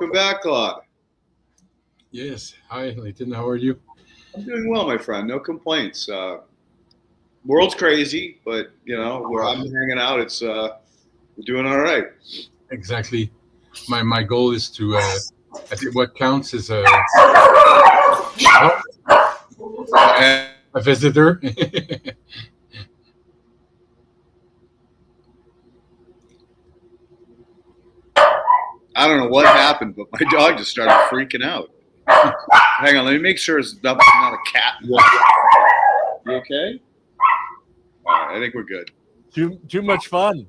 Welcome back, Claude. Yes. Hi, Leighton. How are you? I'm doing well, my friend. No complaints. World's crazy, but where I'm hanging out, it's we're doing all right. Exactly. My goal is to. I think what counts is a visitor. I don't know what happened, but my dog just started freaking out. Hang on, let me make sure it's not a cat. You okay? All right, I think we're good. Too much fun.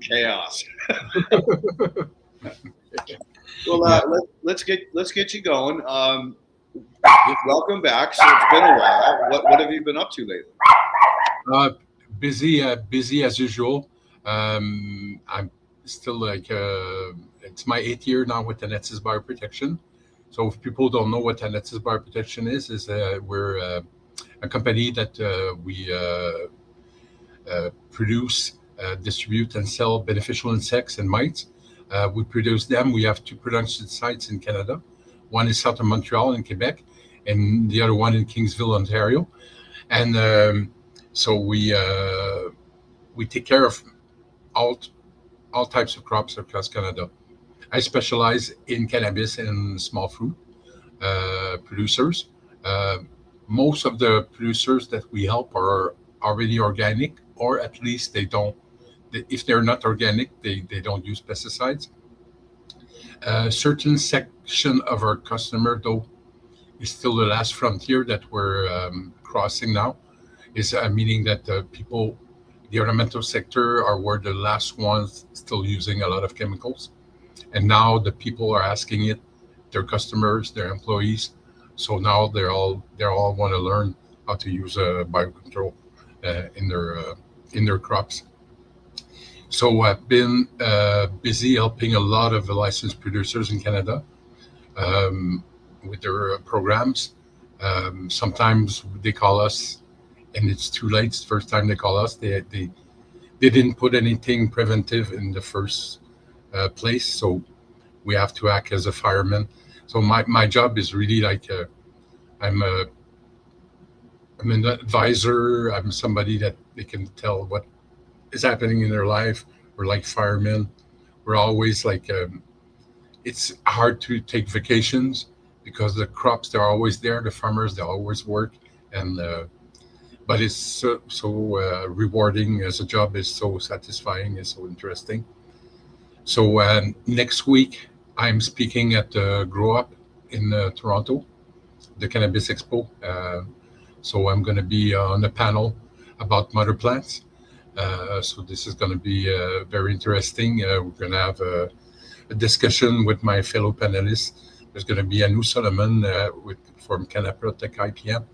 Chaos. Well, let's get you going. Welcome back. So it's been a while. What have you been up to lately? Busy as usual. I'm still it's my 8th year now with Anatis Bioprotection. So if people don't know what Anatis Bioprotection is we're a company that we produce, distribute, and sell beneficial insects and mites. We produce them. We have 2 production sites in Canada. One is south of Montreal in Quebec, and the other one in Kingsville, Ontario. And so we take care of all types of crops across Canada. I specialize in cannabis and small fruit producers. Most of the producers that we help are already organic, or at least they don't. If they're not organic, they don't use pesticides. A certain section of our customer, though, is still the last frontier that we're crossing now. Is meaning that the ornamental sector were the last ones still using a lot of chemicals, and now the people are asking it, their customers, their employees. So now they all want to learn how to use biocontrol in their crops. So I've been busy helping a lot of licensed producers in Canada with their programs. Sometimes they call us, and it's too late. It's the first time they call us. They didn't put anything preventive in the first place, so we have to act as a fireman. So my job is really like I'm an advisor. I'm somebody that they can tell what is happening in their life. We're like firemen. We're always like it's hard to take vacations because the crops, they're always there. The farmers, they always work, and but it's so rewarding as a job. Is so satisfying. It's so interesting. So next week I'm speaking at Grow Up in Toronto, the Cannabis Expo. So I'm going to be on a panel about mother plants. So this is going to be very interesting. We're going to have a discussion with my fellow panelists. There's going to be Anu Solomon from Cannabis IPM.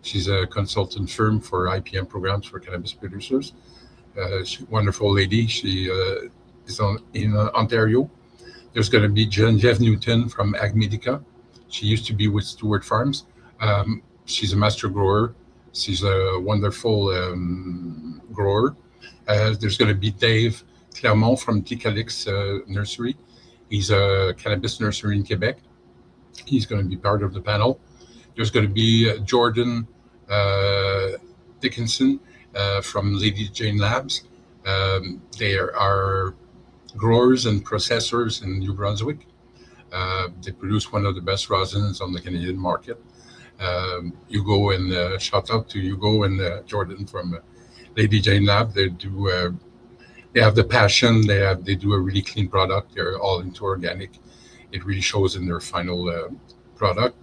She's a consultant firm for IPM programs for cannabis producers. She's a wonderful lady. She is in Ontario. There's going to be Genevieve Newton from Agmedica. She used to be with Stewart Farms. She's a master grower. She's a wonderful grower. There's going to be Dave Clermont from Ticalix Nursery. He's a cannabis nursery in Quebec. He's going to be part of the panel. There's going to be Jordan Dickinson from Lady Jane Labs. They are growers and processors in New Brunswick. They produce one of the best rosins on the Canadian market. Hugo and shout out to Hugo and Jordan from Lady Jane Lab. They have the passion. They do a really clean product. They're all into organic. It really shows in their final product.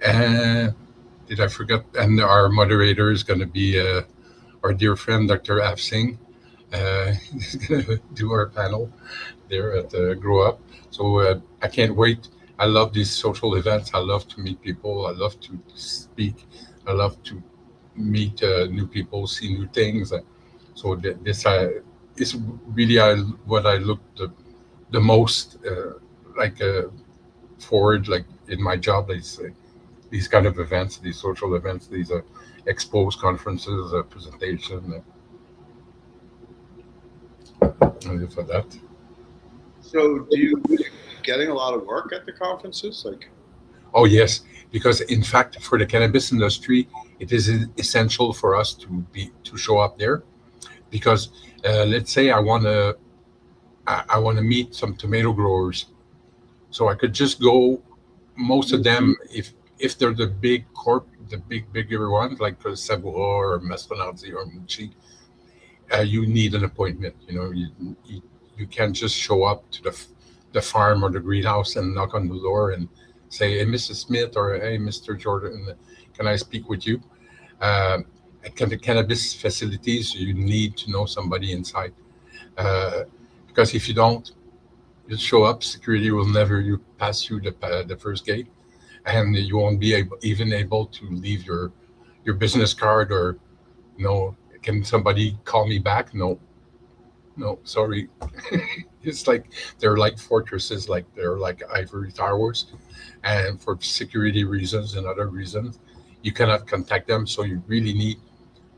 And did I forget? And our moderator is going to be our dear friend Dr. Av Singh. He's going to do our panel there at Grow Up. So I can't wait. I love these social events. I love to meet people. I love to speak. I love to meet new people, see new things. So this is really what I look the most forward, like in my job. These kind of events, these social events, these expos, conferences, presentation. For that. So do getting a lot of work at the conferences? Like, Oh yes, because in fact, for the cannabis industry, it is essential for us to show up there. Because let's say I want to meet some tomato growers, so I could just go. Most of them, if they're the bigger ones like Savoie or Mastonazzi or Mucci, you need an appointment. You can't just show up to the farm or the greenhouse and knock on the door and say, "Hey, Mrs. Smith," or "Hey, Mr. Jordan, can I speak with you?" Uh, at the cannabis facilities, you need to know somebody inside, because if you don't, you show up, security will never you pass through the first gate, and you won't be even able to leave your business card, or can somebody call me back? No, sorry. It's like they're like fortresses, like they're like ivory towers, and for security reasons and other reasons, you cannot contact them. So you really need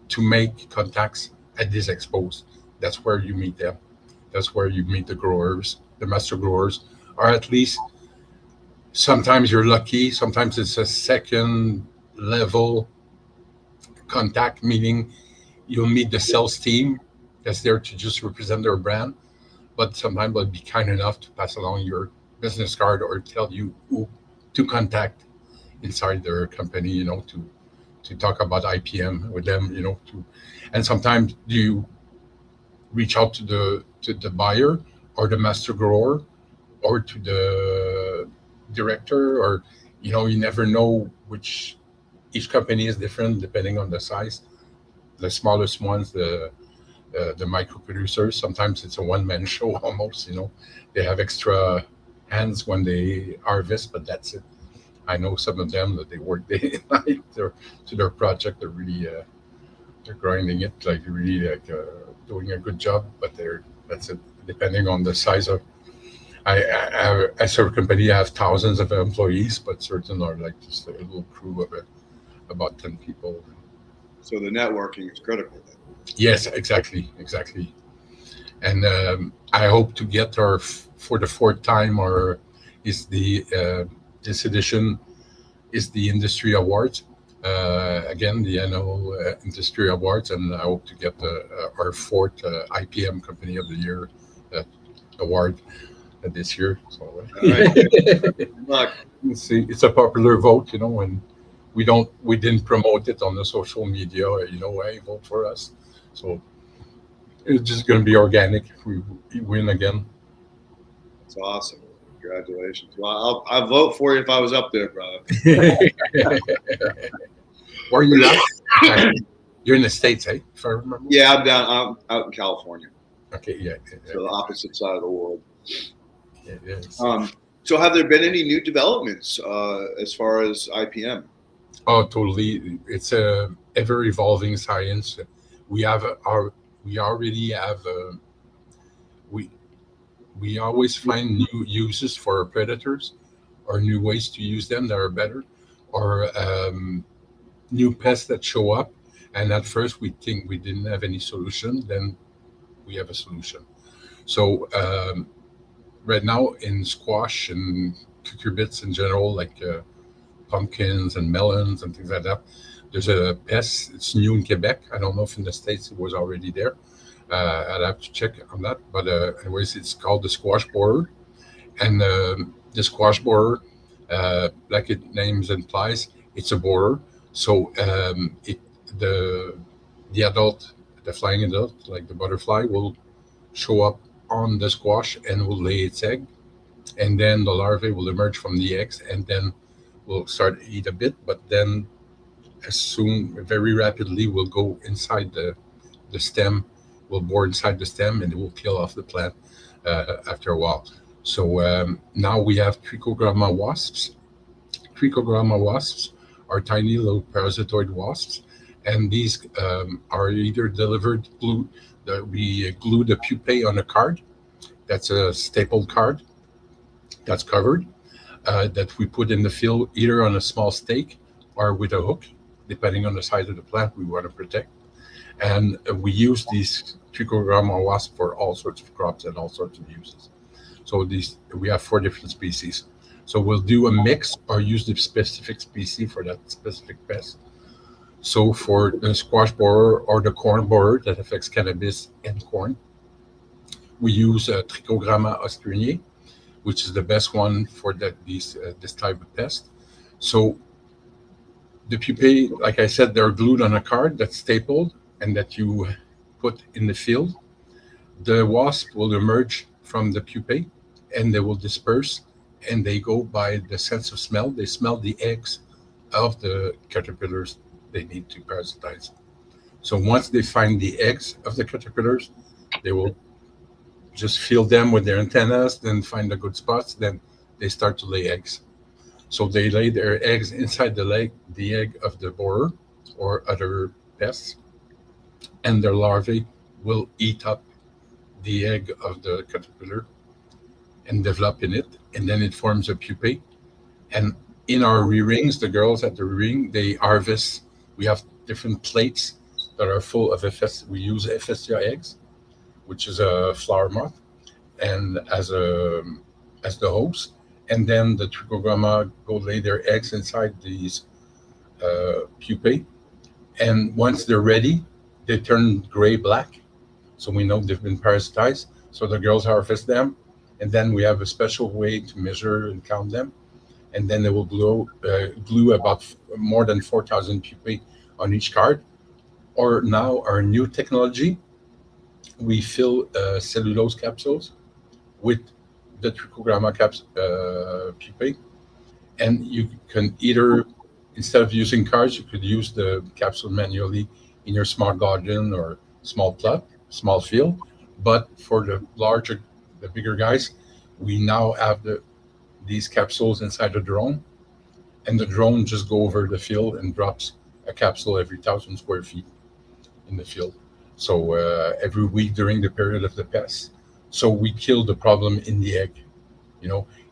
to make contacts at these expos. That's where you meet them. That's where you meet the growers, the master growers, or at least sometimes you're lucky. Sometimes it's a second level contact, meaning you'll meet the sales team that's there to just represent their brand, but sometimes they'll be kind enough to pass along your business card or tell you who to contact inside their company, to talk about IPM with them, and sometimes you reach out to the buyer or the master grower or to the director, or you never know which each company is different depending on the size. The smallest ones, the micro producers, sometimes it's a one-man show almost. They have extra hands when they harvest, but that's it. I know some of them that they work day and night to their project. They're really they're grinding it, like really doing a good job, but that's it. Depending on the size of, I serve company, I have thousands of employees, but certain are like just a little crew of about 10 people. So the networking is critical then. Yes, exactly. And I hope to get for the fourth time, or is this edition is the industry awards. Again, the annual industry awards, and I hope to get our fourth IPM Company of the Year award this year. So, All right. Good luck. see, it's a popular vote, and we didn't promote it on the social media. Hey, vote for us. So it's just going to be organic if we win again. That's awesome. Congratulations. Well, I'll vote for you if I was up there, brother. Where are you at? You're in the States, eh? If I remember. Yeah, I'm out in California. Okay, yeah. So the opposite side of the world. Yeah, yes. So have there been any new developments as far as IPM? Oh, totally. It's a ever evolving science. We already have we always find new uses for our predators, or new ways to use them that are better, or new pests that show up. And at first we think we didn't have any solution, then we have a solution. So right now in squash and cucurbits in general, like pumpkins and melons and things like that, there's a pest. It's new in Quebec. I don't know if in the States it was already there. I'd have to check on that. But anyways, it's called the squash borer. And the squash borer, like its name implies, it's a borer. So the adult, the flying adult, like the butterfly, will show up on the squash and will lay its egg. And then the larvae will emerge from the eggs, and then will start to eat a bit. But then very rapidly, will go inside the stem, will bore inside the stem, and it will peel off the plant after a while. So now we have trichogramma wasps. Trichogramma wasps are tiny little parasitoid wasps, and these are either delivered we glue the pupae on a card. That's a stapled card that's covered, that we put in the field either on a small stake or with a hook, depending on the size of the plant we want to protect. And we use these trichogramma wasps for all sorts of crops and all sorts of uses. So we have 4 different species. So we'll do a mix or use the specific species for that specific pest. So for the squash borer or the corn borer that affects cannabis and corn, we use Trichogramma austrinier, which is the best one for this type of pest. So the pupae, like I said, they're glued on a card that's stapled and that you put in the field. The wasp will emerge from the pupae and they will disperse, and they go by the sense of smell. They smell the eggs of the caterpillars they need to parasitize. So once they find the eggs of the caterpillars, they will just feel them with their antennas, then find the good spots, then they start to lay eggs. So they lay their eggs inside the egg of the borer or other pests, and their larvae will eat up the egg of the caterpillar and develop in it, and then it forms a pupae. And in our re-rings, the girls at the re-ring, they harvest. We have different plates that are full of we use Ephesia eggs, which is a flower moth, and as the host. And then the Trichogramma go lay their eggs inside these pupae. And once they're ready, they turn gray-black. So we know they've been parasitized. So the girls harvest them. And then we have a special way to measure and count them. And then they will glue about more than 4,000 pupae on each card. Or now our new technology, we fill cellulose capsules with the Trichogramma pupae. And you can either, instead of using cards, you could use the capsule manually in your smart garden or small plot, small field. But for the bigger guys, we now have these capsules inside the drone, and the drone just go over the field and drops a capsule every 1,000 square feet in the field. So every week during the period of the pest. So we kill the problem in the egg.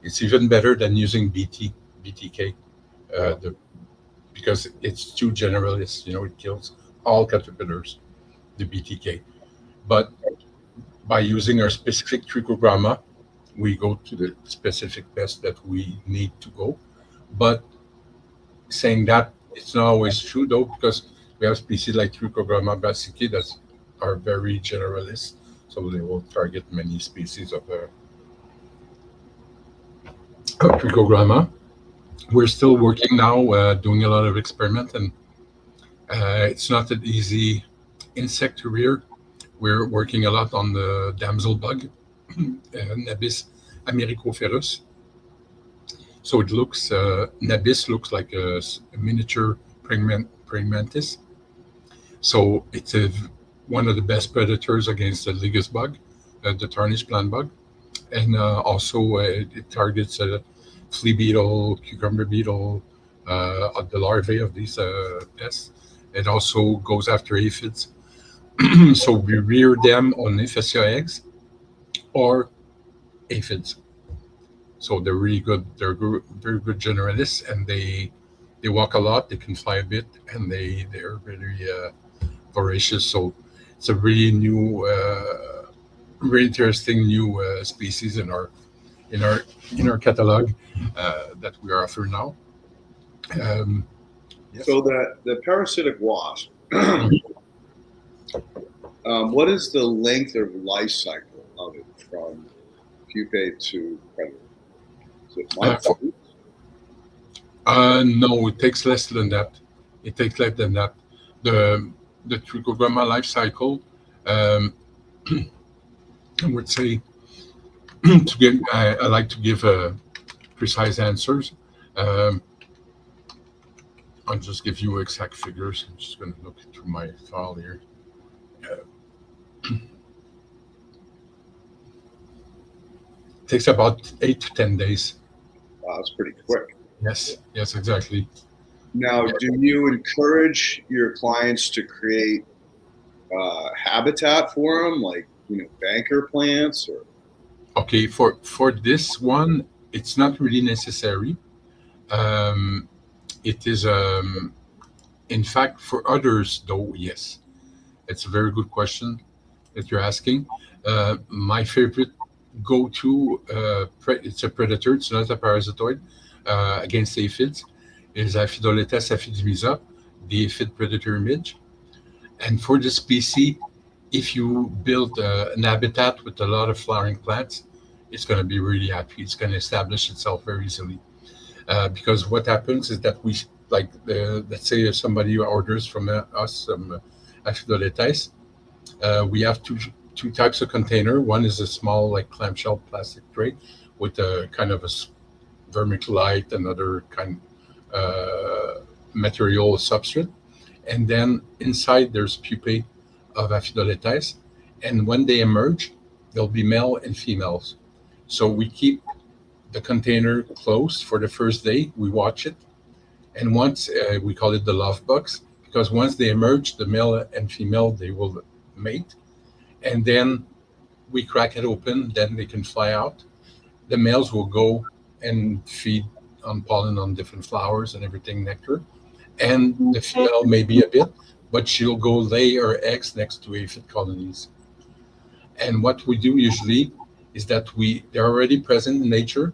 It's even better than using BTK, because it's too generalist. It kills all caterpillars, the BTK. But by using our specific Trichogramma, we go to the specific pest that we need to go. But saying that, it's not always true though, because we have species like Trichogramma brassicae that are very generalist, so they will target many species of Trichogramma. We're still working now, doing a lot of experiment, and it's not an easy insect to rear. We're working a lot on the damsel bug, Nabis americoferus. So it looks, Nabis looks like a miniature praymantis. So it's one of the best predators against the Ligus bug, the tarnished plant bug. And also it targets flea beetle, cucumber beetle, the larvae of these pests. It also goes after aphids. So we rear them on Ephesia eggs or aphids. So they're really good. They're very good generalists, and they walk a lot. They can fly a bit, and they're very voracious. So it's a really new, very interesting new species in our catalog that we are offering now. Yes. So the parasitic wasp. What is the length of life cycle of it from pupae to predator? Is it months? No, it takes less than that. The Trichogramma life cycle, I would say, I like to give precise answers. I'll just give you exact figures. I'm just going to look through my file here. Takes about 8 to 10 days. Wow, that's pretty quick. Yes, exactly. Now, do you encourage your clients to create habitat for them, like banker plants? Or okay, for this one, it's not really necessary. It is, in fact, for others though, yes. It's a very good question that you're asking. My favorite go-to, it's a predator, it's not a parasitoid, against aphids, is Aphidoletes aphidimisa, the aphid predator midge. And for the species, if you build an habitat with a lot of flowering plants, it's going to be really happy. It's going to establish itself very easily. Because what happens is that let's say if somebody orders from us some Aphidoletes, we have two types of container. One is a small, like clamshell plastic tray with a kind of a vermiculite and other kind material substrate. And then inside there's pupae of Aphidoletes. And when they emerge, there'll be male and females. So we keep the container closed for the first day. We watch it. And once, we call it the love box, because once they emerge, the male and female, they will mate. And then we crack it open, then they can fly out. The males will go and feed on pollen on different flowers and everything, nectar. And the female maybe a bit, but she'll go lay her eggs next to aphid colonies. And what we do usually is that they're already present in nature.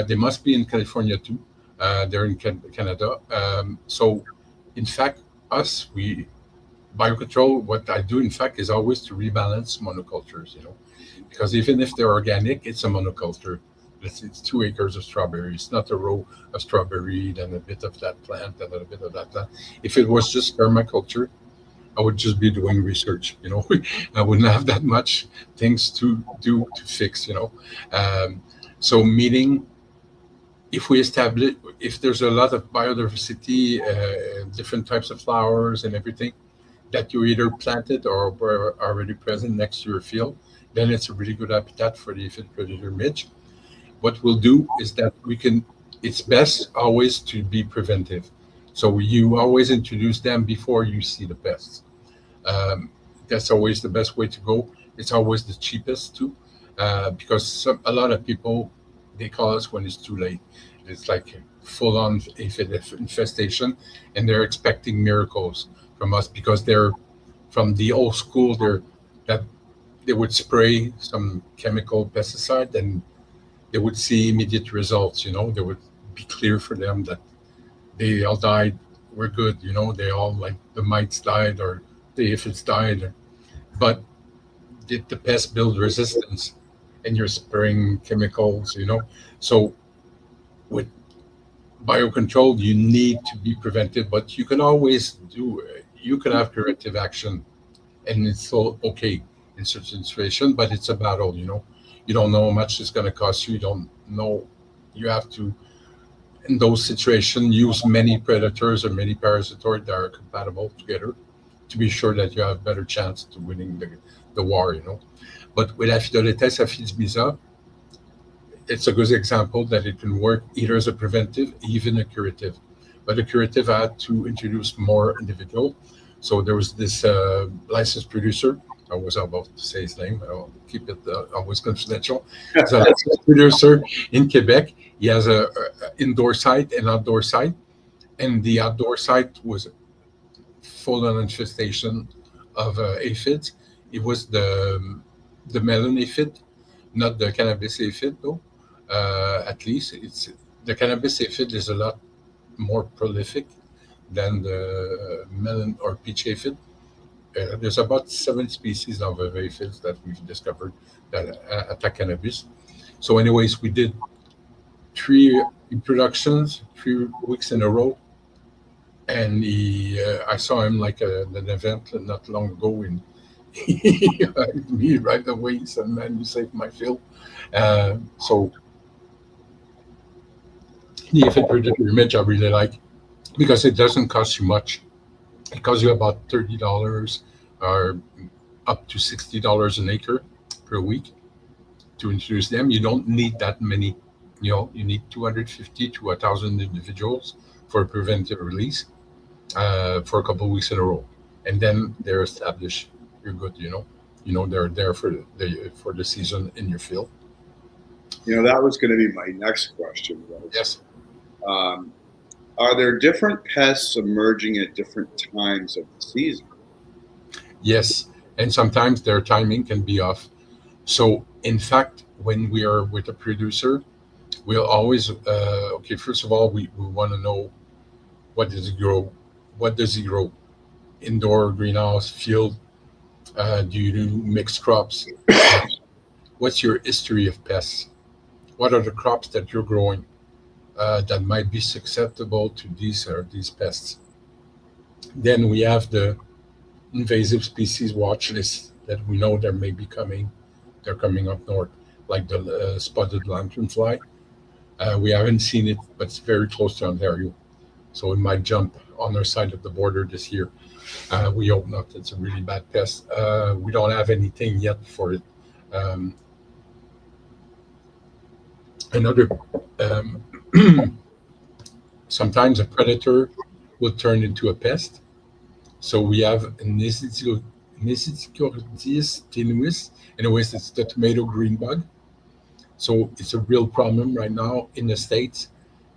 They must be in California too. They're in Canada. So in fact, biocontrol, what I do in fact is always to rebalance monocultures, because even if they're organic, it's a monoculture. It's 2 acres of strawberries, not a row of strawberry, then a bit of that plant, and a bit of that plant. If it was just permaculture, I would just be doing research, I wouldn't have that much things to do to fix, So meaning, if there's a lot of biodiversity, different types of flowers and everything that you either planted or were already present next to your field, then it's a really good habitat for the aphid predator midge. What we'll do is that it's best always to be preventive. So you always introduce them before you see the pests. That's always the best way to go. It's always the cheapest too, because a lot of people, they call us when it's too late. It's like full-on aphid infestation, and they're expecting miracles from us because they're from the old school. They would spray some chemical pesticide and they would see immediate results. They would be clear for them that they all died. We're good. They all, like, the mites died or the aphids died. But did the pest build resistance? And you're spraying chemicals. So with biocontrol, you need to be preventive, but you can always you can have corrective action, and it's all okay in certain situations, but it's a battle, You don't know how much it's going to cost you. You don't know. You have to, in those situations, use many predators or many parasitoids that are compatible together to be sure that you have better chance to winning the war, But with Aphidoletes aphidimisa, it's a good example that it can work either as a preventive, even a curative. But the curative had to introduce more individual. So there was this licensed producer. I was about to say his name. I'll keep it always confidential. He's a licensed producer in Quebec. He has a indoor site and outdoor site. And the outdoor site was full on infestation of aphids. It was the melon aphid, not the cannabis aphid though. At least the cannabis aphid is a lot more prolific than the melon or peach aphid. There's about 7 species of aphids that we've discovered that attack cannabis. So anyways, we did 3 introductions, 3 weeks in a row. And I saw him like at an event not long ago, and he hugged me right away. He said, "Man, you saved my field." So the aphid predator image I really like because it doesn't cost you much. It costs you about $30 or up to $60 an acre per week to introduce them. You don't need that many. You need 250 to 1,000 individuals for a preventive release for a couple of weeks in a row, and then they're established. You're good. They're there for the season in your field. That was going to be my next question. Yes. Are there different pests emerging at different times of the season? Yes, and sometimes their timing can be off. So in fact, when we are with a producer, we'll always okay. First of all, we want to know what does it grow, what does it grow, indoor, greenhouse, field. Do you do mixed crops? What's your history of pests? What are the crops that you're growing that might be susceptible to these pests? Then we have the invasive species watch list that we know there may be coming. They're coming up north, like the spotted lanternfly. We haven't seen it, but it's very close to Ontario, so it might jump on our side of the border this year. We hope not. It's a really bad pest. We don't have anything yet for it. Um, another um, sometimes a predator will turn into a pest. So we have Nesiticordis tenuis. Anyways, it's the tomato green bug. So it's a real problem right now in the States,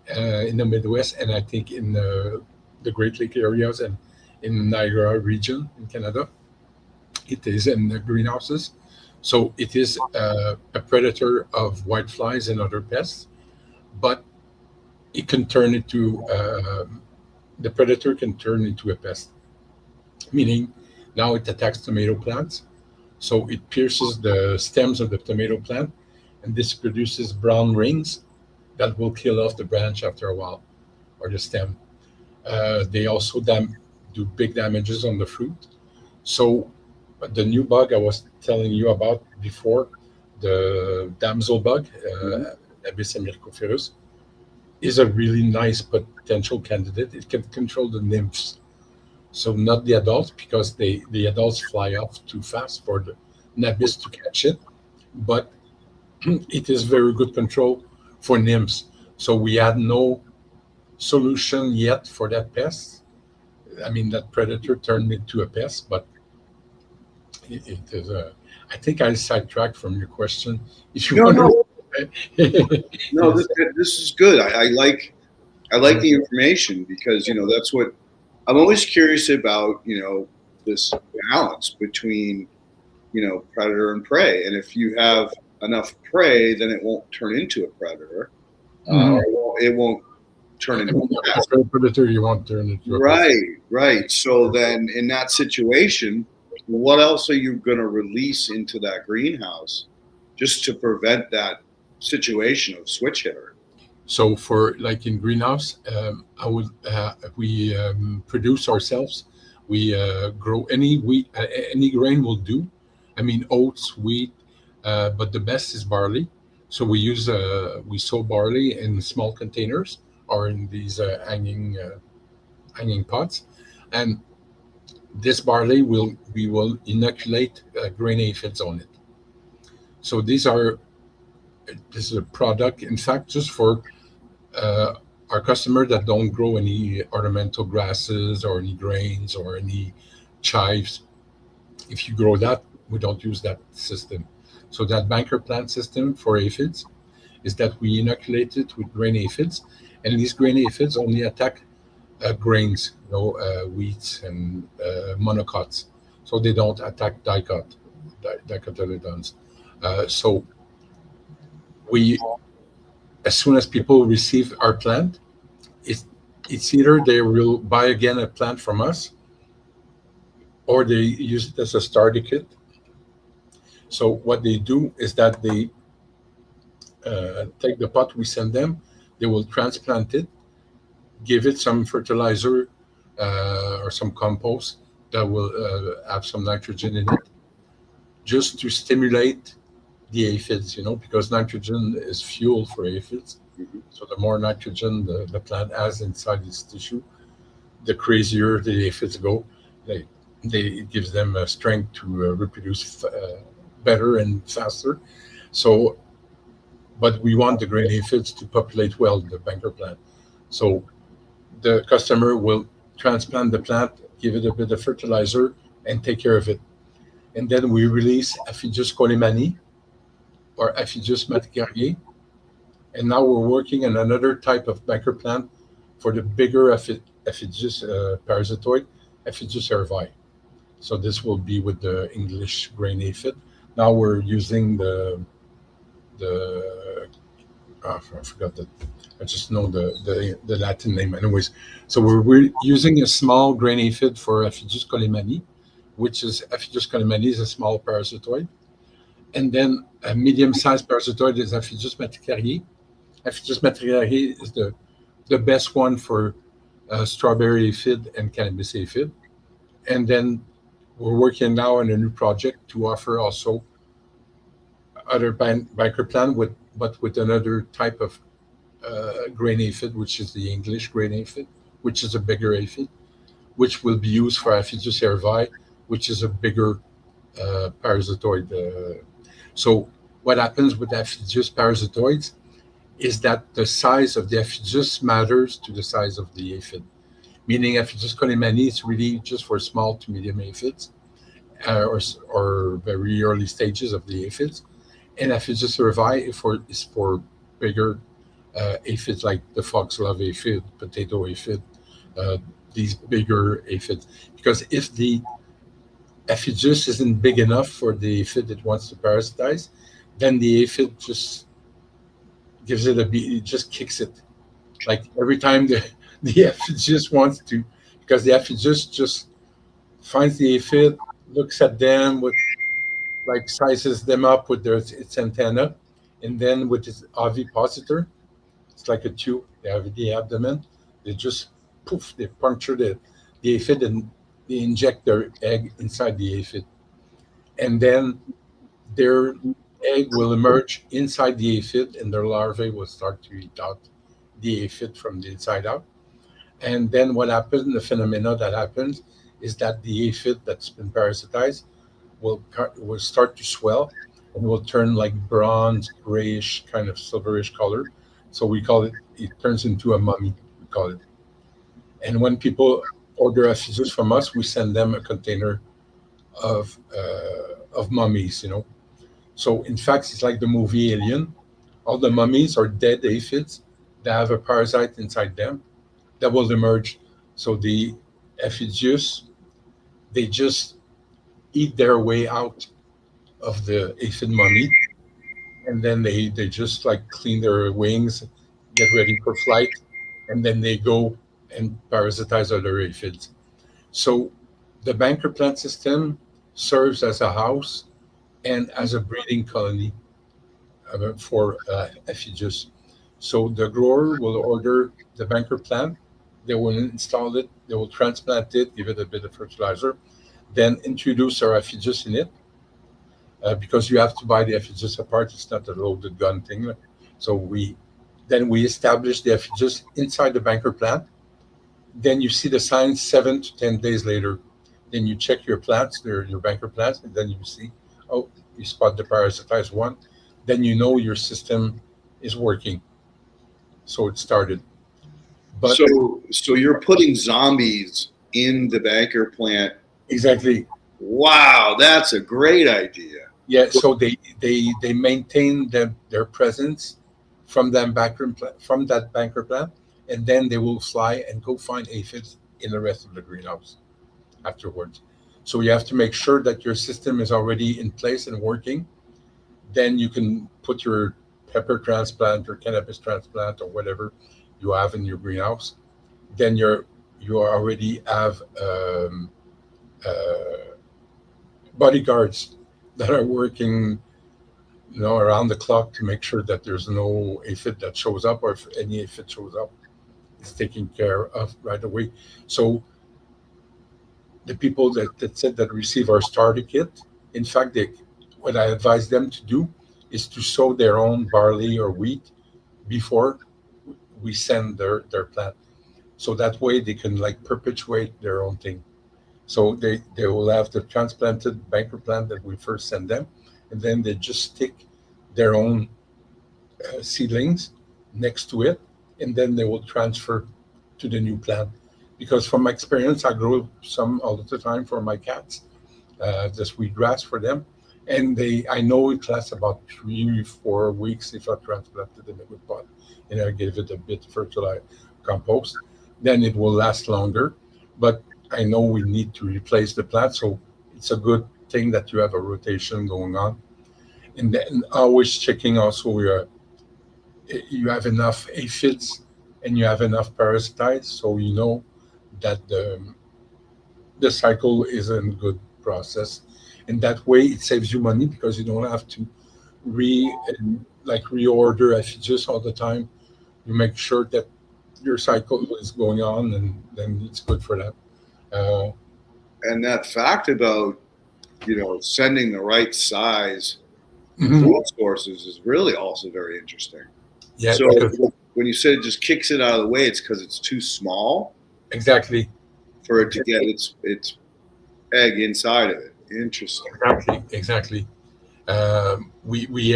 in the Midwest, and I think in the Great Lake areas and in the Niagara region in Canada. It is in the greenhouses. So it is a predator of whiteflies and other pests, but it can turn into the predator can turn into a pest, meaning now it attacks tomato plants. So it pierces the stems of the tomato plant, and this produces brown rings that will kill off the branch after a while or the stem. They also do big damages on the fruit. So the new bug I was telling you about before, the damsel bug, Apis americophilus, is a really nice potential candidate. It can control the nymphs, so not the adults, because the adults fly off too fast for the nabis to catch it, but it is very good control for nymphs. So we had no solution yet for that pest. I mean, that predator turned into a pest, but it is a. I think I sidetracked from your question. If you No, want no, to, no. This is good. I like the information because that's what I'm always curious about. This balance between predator and prey, and if you have enough prey, then it won't turn into a predator. Or it won't turn into a pest. predator, you want to turn into a pest. Right. So then, in that situation, what else are you going to release into that greenhouse just to prevent that situation of switch hitter? So for like in greenhouse, I would we produce ourselves. We grow any wheat, any grain will do. I mean oats, wheat, but the best is barley. So we sow barley in small containers or in these hanging pots, and this barley we will inoculate grain aphids on it. So this is a product, in fact, just for our customer that don't grow any ornamental grasses or any grains or any chives. If you grow that, we don't use that system. So that banker plant system for aphids is that we inoculate it with grain aphids, and these grain aphids only attack grains, wheats and monocots. So they don't attack dicotyledons. So we, as soon as people receive our plant, it's either they will buy again a plant from us, or they use it as a starter kit. So what they do is that they take the pot we send them, they will transplant it, give it some fertilizer or some compost that will have some nitrogen in it, just to stimulate the aphids, because nitrogen is fuel for aphids. So the more nitrogen the plant has inside its tissue, the crazier the aphids go. It gives them strength to reproduce better and faster. So, but we want the grain aphids to populate well the banker plant. So the customer will transplant the plant, give it a bit of fertilizer, and take care of it. And then we release Aphidius colemani or Aphidius maticariae. And now we're working on another type of banker plant for the bigger Aphidius parasitoid, Aphidius cervi. So this will be with the English grain aphid, Now we're using the I forgot that. I just know the Latin name. Anyways, so we're using a small grain aphid for Aphidus collemani, which is Aphidus collemani is a small parasitoid, and then a medium-sized parasitoid is Aphidus matricariae. Aphidus matricariae is the best one for strawberry aphid and cannabis aphid, and then we're working now on a new project to offer also other banker plant with another type of grain aphid, which is the English grain aphid, which is a bigger aphid, which will be used for Aphidus cervi, which is a bigger parasitoid. So what happens with Aphidus parasitoids is that the size of the Aphidus matters to the size of the aphid, meaning Aphidus collemani is really just for small to medium aphids or very early stages of the aphids, and Aphidus cervi is for bigger aphids like the foxglove aphid, potato aphid, these bigger aphids. Because if the Aphidus isn't big enough for the aphid it wants to parasitize, then the aphid just gives it it just kicks it. Like every time the Aphidus wants to, because the Aphidus just finds the aphid, looks at them with like sizes them up with its antenna, and then with its ovipositor, it's like a tube. They have the abdomen. They just poof, they puncture the aphid and they inject their egg inside the aphid, and then their egg will emerge inside the aphid, and their larvae will start to eat out the aphid from the inside out. And then what happens? The phenomena that happens is that the aphid that's been parasitized will start to swell and will turn like bronze, grayish, kind of silverish color. So we call it turns into a mummy, we call it. And when people order Aphidus from us, we send them a container of mummies, So in fact, it's like the movie Alien. All the mummies are dead aphids that have a parasite inside them that will emerge. So the Aphidus, they just eat their way out of the aphid mummy, and then they just like clean their wings, get ready for flight, and then they go and parasitize other aphids. So the banker plant system serves as a house and as a breeding colony for Aphidus. So the grower will order the banker plant, they will install it, they will transplant it, give it a bit of fertilizer, then introduce our Aphidus in it, because you have to buy the Aphidus apart. It's not a loaded gun thing. So we establish the Aphidus inside the banker plant. Then you see the signs 7 to 10 days later. Then you check your plants, your banker plants, and then you see, oh, you spot the parasitized one. Then you know your system is working. So it started. But so you're putting zombies in the banker plant. Exactly. Wow, that's a great idea. Yeah, so they maintain their presence from that banker plant, and then they will fly and go find aphids in the rest of the greenhouse afterwards. So you have to make sure that your system is already in place and working. Then you can put your pepper transplant or cannabis transplant or whatever you have in your greenhouse. Then you already have bodyguards that are working, around the clock to make sure that there's no aphid that shows up, or if any aphid shows up, it's taken care of right away. So the people that receive our starter kit, in fact, what I advise them to do is to sow their own barley or wheat before we send their plant. So that way they can like perpetuate their own thing. So they will have the transplanted banker plant that we first send them, and then they just stick their own seedlings next to it, and then they will transfer to the new plant. Because from my experience, I grow some all the time for my cats, the sweet grass for them, and I know it lasts about 3-4 weeks if I transplanted in a good pot, and I give it a bit of fertilizer compost, then it will last longer. But I know we need to replace the plant, so it's a good thing that you have a rotation going on And then always checking also you have enough aphids and you have enough parasites, so you know that the cycle is a good process. And that way it saves you money because you don't have to reorder effigies all the time. You make sure that your cycle is going on, and then it's good for that. And that fact about, sending the right size Mhm. food sources is really also very interesting. Yeah, So because when you said it just kicks it out of the way, it's because it's too small exactly, for it to get its egg inside of it. Interesting. exactly. We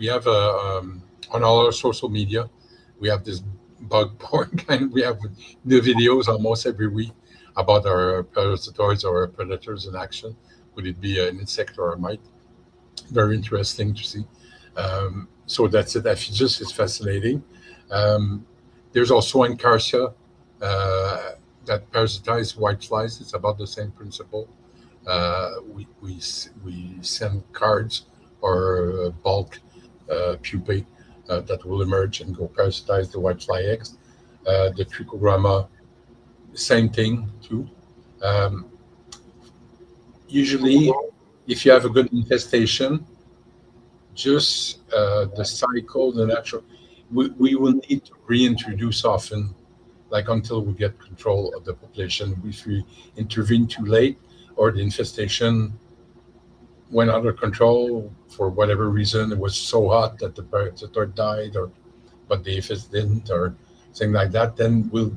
have on all our social media, we have this bug porn kind. We have the videos almost every week about our parasitoids or our predators in action. Would it be an insect or a mite? Very interesting to see. So that's it. Ephigus is fascinating. Um, there's also Encarsia that parasitize whiteflies. It's about the same principle. We send cards or bulk pupae that will emerge and go parasitize the whitefly eggs. The trichogramma, same thing too. Um, Usually, if you have a good infestation, just the cycle, the natural, we will need to reintroduce often, like until we get control of the population. If we intervene too late or the infestation went out of control for whatever reason, it was so hot that the parasitoid died, or but the aphis didn't, or something like that, then we'll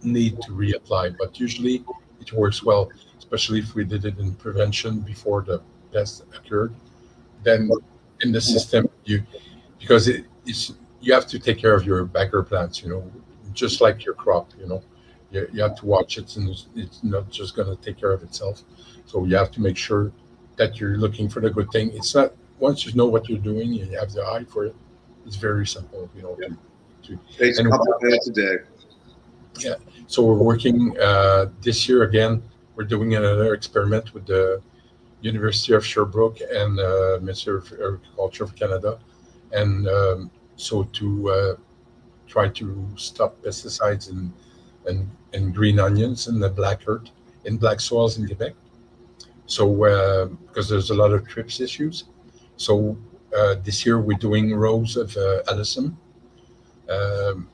need to reapply. But usually it works well, especially if we did it in prevention before the pest occurred. Then in the system, because it's you have to take care of your bagger plants, just like your crop, you have to watch it, and it's not just going to take care of itself. So you have to make sure that you're looking for the good thing. It's not once you know what you're doing and you have the eye for it. It's very simple, Takes a and couple of minutes a day. yeah. So we're working this year again. We're doing another experiment with the University of Sherbrooke and Ministry of Agriculture of Canada, and so to try to stop pesticides in green onions and the black earth in black soils in Quebec. So because there's a lot of trips issues, so this year we're doing rows of alyssum. Um,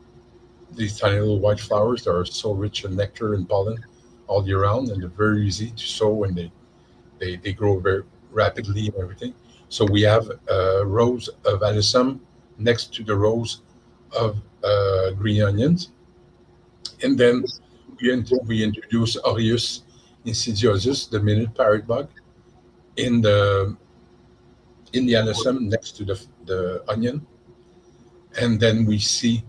these tiny little white flowers that are so rich in nectar and pollen all year round, and they're very easy to sow, and they grow very rapidly and everything. So we have rows of alyssum next to the rows of green onions, and then we introduce Aureus insidiosus, the minute parrot bug, in the alyssum next to the onion, and then we see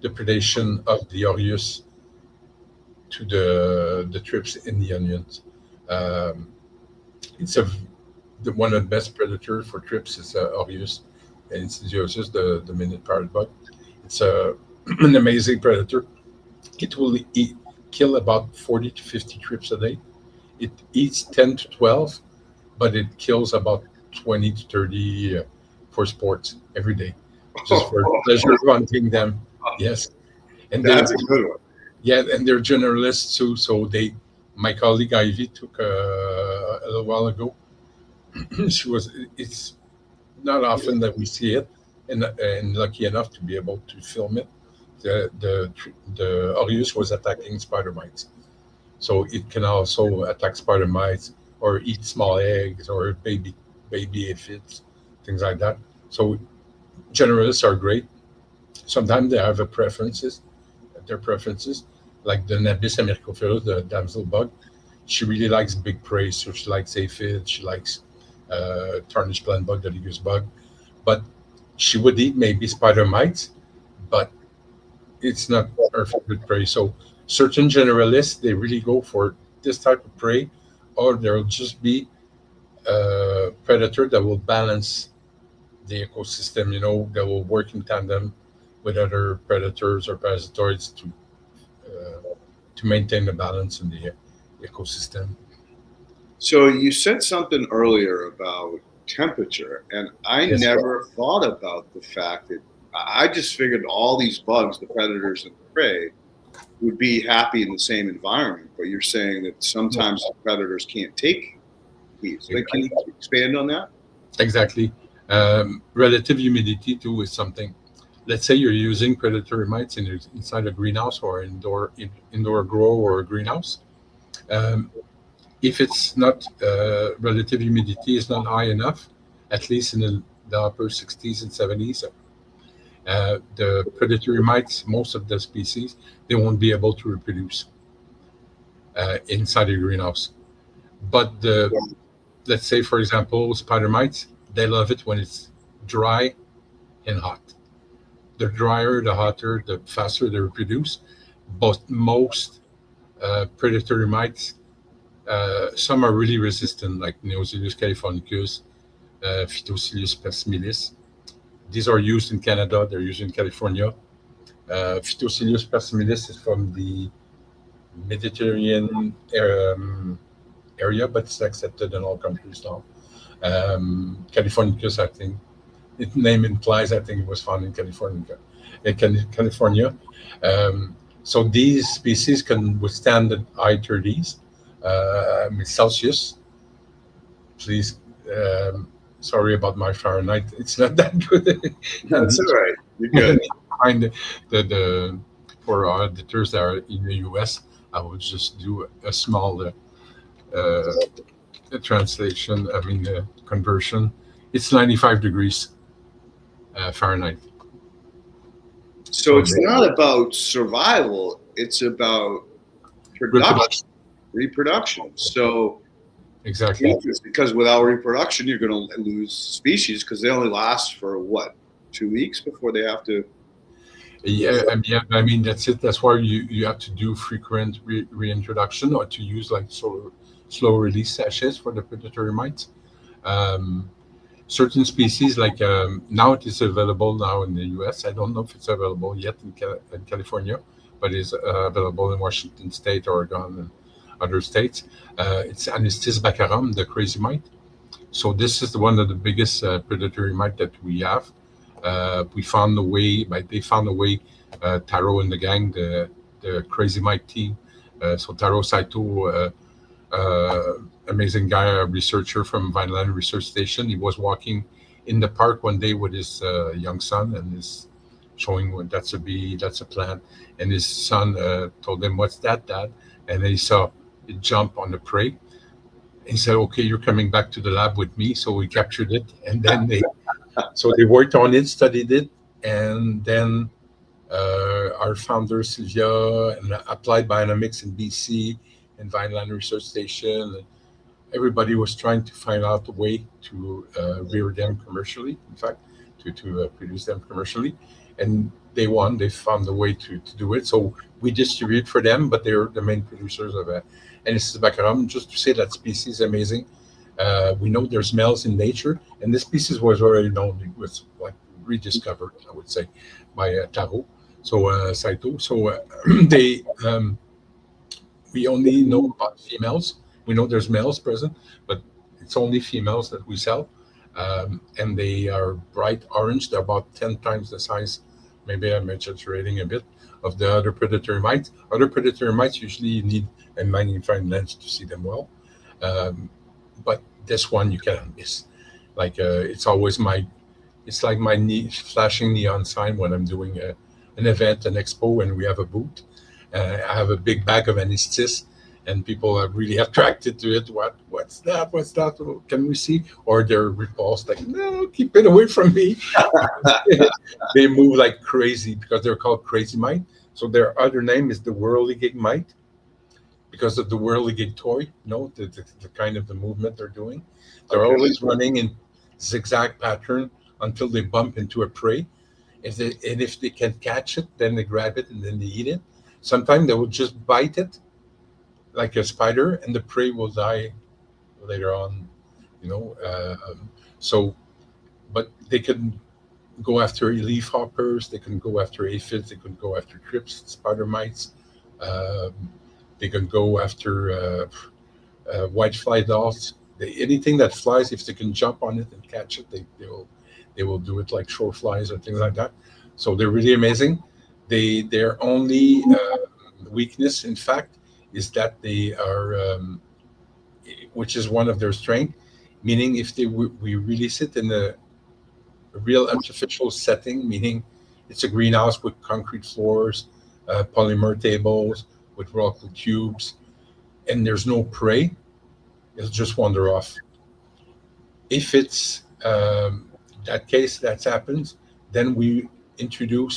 the predation of the Aureus to the trips in the onions. Um, it's one of the best predators for trips is Aureus insidiosus, the minute parrot bug. It's an amazing predator. It will kill about 40 to 50 trips a day. It eats 10 to 12, but it kills about 20 to 30 for sports every day, just for pleasure of hunting them. Yes, and That's a good one. yeah, and they're generalists too. So my colleague Ivy took a little while ago. It's not often that we see it, and lucky enough to be able to film it. The Aureus was attacking spider mites, so it can also attack spider mites or eat small eggs or baby aphids, things like that. So generalists are great. Sometimes they have their preferences, like the Nabis americophilus, the damsel bug. She really likes big prey, so she likes aphids, she likes tarnished plant bug, the Ligus bug, but she would eat maybe spider mites, but it's not her favorite prey. So certain generalists, they really go for this type of prey, or there'll just be a predator that will balance the ecosystem, that will work in tandem with other predators or parasitoids to maintain the balance in the ecosystem. So you said something earlier about temperature. And I Yes, never thought about the fact that I just figured all these bugs, the predators and the prey, would be happy in the same environment. But you're saying that sometimes the predators can't take these. Like, can you expand on that? exactly. Relative humidity too is something. Let's say you're using predatory mites inside a greenhouse or indoor grow or a greenhouse. If it's not relative humidity is not high enough, at least in the upper 60s and 70s, the predatory mites, most of the species, they won't be able to reproduce inside a greenhouse. But let's say, for example, spider mites, they love it when it's dry and hot. The drier, the hotter, the faster they reproduce. But most predatory mites, some are really resistant, like Neosilius californicus, Phytocilius persimilis. These are used in Canada. They're used in California. Phytocilius persimilis is from the Mediterranean area, but it's accepted in all countries now. Californicus, I think, its name implies, I think it was found in California. So these species can withstand the high 30s. Celsius, please. Sorry about my Fahrenheit. It's not that good. That's all right. You're good. Find the for our editors that are in the US, I would just do a small translation. Conversion. It's 95 degrees Fahrenheit. So it's not about survival; it's about reproduction. So exactly, because without reproduction, you're going to lose species because they only last for what, 2 weeks before they have to. Yeah, I mean that's it. That's why you have to do frequent reintroduction or to use like slow release sachets for the predatory mites. Certain species, like now it is available now in the US. I don't know if it's available yet in California, but it's available in Washington State, Oregon, and other states. It's Anatis baccharum, the crazy mite. So this is one of the biggest predatory mite that we have. They found a way, Taro and the gang, the crazy mite team. So Taro Saito, amazing guy, a researcher from Vineland Research Station. He was walking in the park one day with his young son and is showing that's a bee, that's a plant. And his son told him, "What's that, Dad?" And then he saw it jump on the prey. He said, "Okay, you're coming back to the lab with me." So we captured it, and then they worked on it, studied it, and then our founder Sylvia and Applied Bionomics in BC and Vineland Research Station, everybody was trying to find out a way to rear them commercially. In fact, to produce them commercially, and they won. They found a way to do it. So we distribute for them, but they're the main producers of it. And this is baccharum. Just to say that species is amazing. We know there's males in nature, and this species was already known. It was like rediscovered, I would say, by Taro. So Saito. So we only know about females. We know there's males present, but it's only females that we sell. And they are bright orange. They're about 10 times the size, maybe I'm exaggerating a bit, of the other predatory mites. Other predatory mites usually need a magnifying lens to see them well. But this one you cannot miss. Like it's always it's like my flashing neon sign when I'm doing an event, an expo, and we have a booth. I have a big bag of Anatis, and people are really attracted to it. What's that? What's that? Can we see? Or they're repulsed, like, no, keep it away from me. They move like crazy because they're called crazy mite. So their other name is the whirligig mite because of the whirligig toy, the kind of the movement they're doing. They're always running in zigzag pattern until they bump into a prey. If they can catch it, then they grab it and then they eat it. Sometimes they will just bite it like a spider, and the prey will die later on, but they can go after leaf hoppers, they can go after aphids, they can go after thrips, spider mites, they can go after whitefly dogs. Anything that flies, if they can jump on it and catch it, they will do it like shore flies or things like that. So they're really amazing. Their only weakness, in fact, is that they are, which is one of their strengths. Meaning, if we release it in a real artificial setting, meaning it's a greenhouse with concrete floors, polymer tables with rock cubes, and there's no prey, it'll just wander off. If it's that case that happens, then we do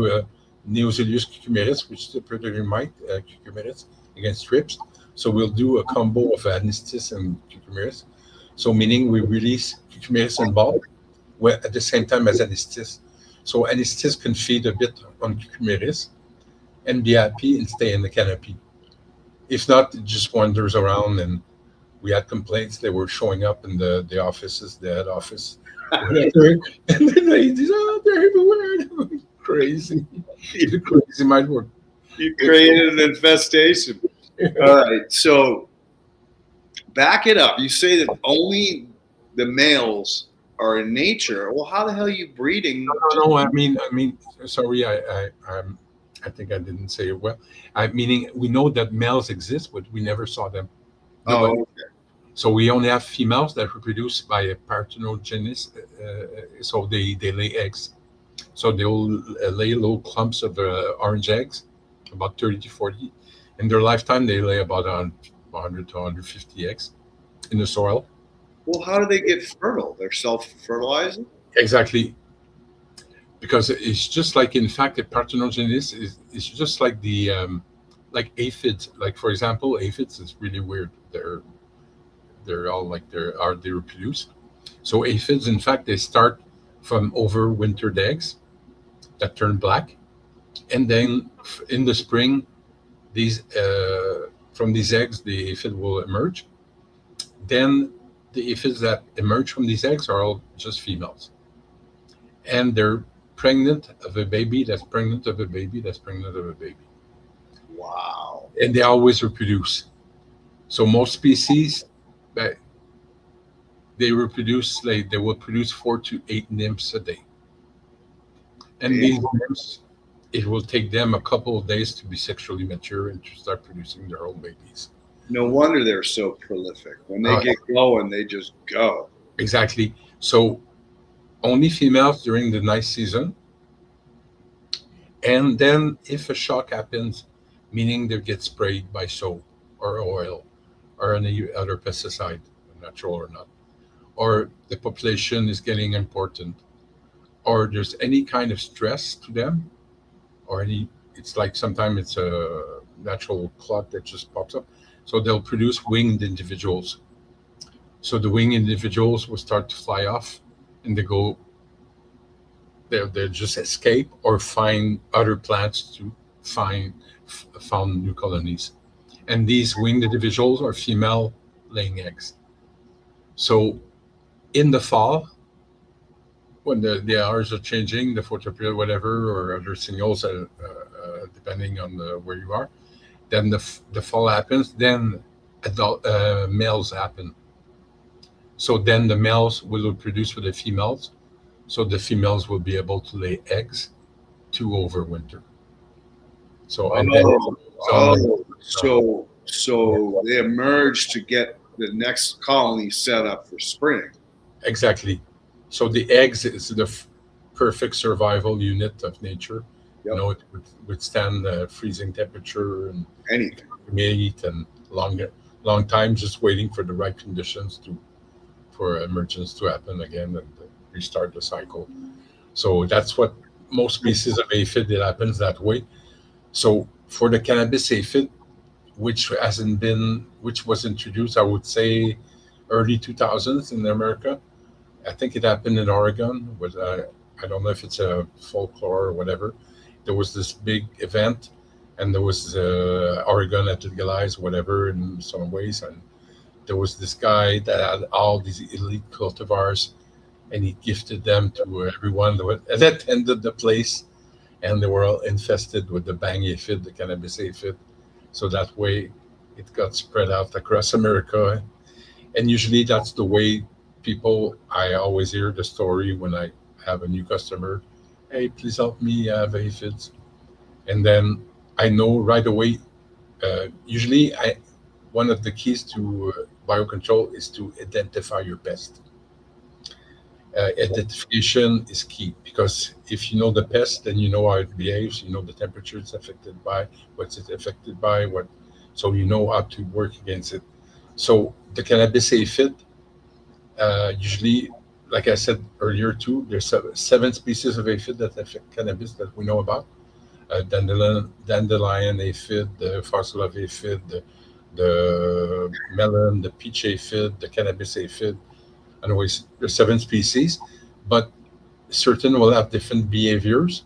a Neosilius cucumeris, which is a predatory mite, cucumeris against trips. So we'll do a combo of Anatis and cucumeris. So meaning we release cucumeris in bulk at the same time as Anatis. So Anatis can feed a bit on cucumeris and be happy and stay in the canopy. If not, it just wanders around, and we had complaints they were showing up in the offices, the head office. And the ladies, they're everywhere. Crazy. Crazy might work. You created an infestation. All right. So back it up. You say that only the males are in nature. Well, how the hell are you breeding? No. I mean, sorry, I think I didn't say it well. Meaning we know that males exist, but we never saw them. Oh, okay. So we only have females that reproduce by a parthenogenesis. So they lay eggs. So they'll lay little clumps of orange eggs, about 30 to 40. In their lifetime, they lay about 100 to 150 eggs in the soil. Well, how do they get fertile? They're self-fertilizing? Exactly. Because it's just like, in fact, the parthenogenesis is just like the like aphids. Like, for example, aphids is really weird. They're all like they reproduce. So aphids, in fact, they start from overwintered eggs that turn black, and then in the spring, from these eggs, the aphid will emerge. Then the aphids that emerge from these eggs are all just females, and they're pregnant of a baby that's pregnant of a baby that's pregnant of a baby. Wow. And they always reproduce. So most species, they reproduce, they will produce 4 to 8 nymphs a day. And these nymphs, it will take them a couple of days to be sexually mature and to start producing their own babies. No wonder they're so prolific. When they get going, they just go. Exactly. So only females during the nice season. And then if a shock happens, meaning they get sprayed by soap or oil or any other pesticide, natural or not, or the population is getting important, or there's any kind of stress to them, or it's like sometimes it's a natural clot that just pops up. So they'll produce winged individuals. So the winged individuals will start to fly off, and they'll just escape or find other plants to found new colonies. And these winged individuals are female laying eggs. So in the fall, when the hours are changing, the photoperiod, whatever, or other signals, depending on where you are, then the fall happens, then adult males happen. So then the males will produce with the females. So the females will be able to lay eggs to overwinter. So so they emerge to get the next colony set up for spring. Exactly. So the eggs is the perfect survival unit of nature. Yep. It would withstand freezing temperature and Anything. humidity and long time, just waiting for the right conditions for emergence to happen again and restart the cycle. So that's what most species of aphid, it happens that way. So for the cannabis aphid, which was introduced, I would say early 2000s in America. I think it happened in Oregon. I don't know if it's a folklore or whatever. There was this big event, and there was Oregon had legalized whatever in some ways, and there was this guy that had all these elite cultivars, and he gifted them to everyone that attended the place, and they were all infested with the bang aphid, the cannabis aphid. So that way, it got spread out across America, And usually that's the way people, I always hear the story when I have a new customer, hey, please help me have aphids. And then I know right away, usually one of the keys to biocontrol is to identify your pest. Identification is key because if you know the pest, then you know how it behaves. You know the temperature it's affected by, what's it affected by, so you know how to work against it. So the cannabis aphid, usually, like I said earlier too, there's seven species of aphid that affect cannabis that we know about. Dandelion aphid, the fossil of aphid, the melon, the peach aphid, the cannabis aphid. Anyways, there's seven species, but certain will have different behaviors.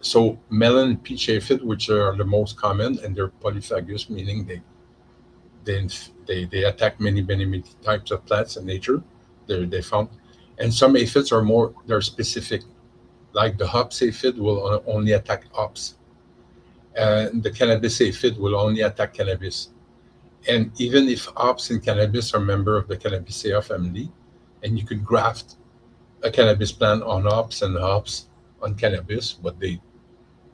So melon and peach aphid, which are the most common, and they're polyphagous, meaning they attack many types of plants in nature. They found, and some aphids they're specific. Like the hops aphid will only attack hops, and the cannabis aphid will only attack cannabis. And even if hops and cannabis are member of the Cannabiceae family, and you could graft a cannabis plant on hops and hops on cannabis, but they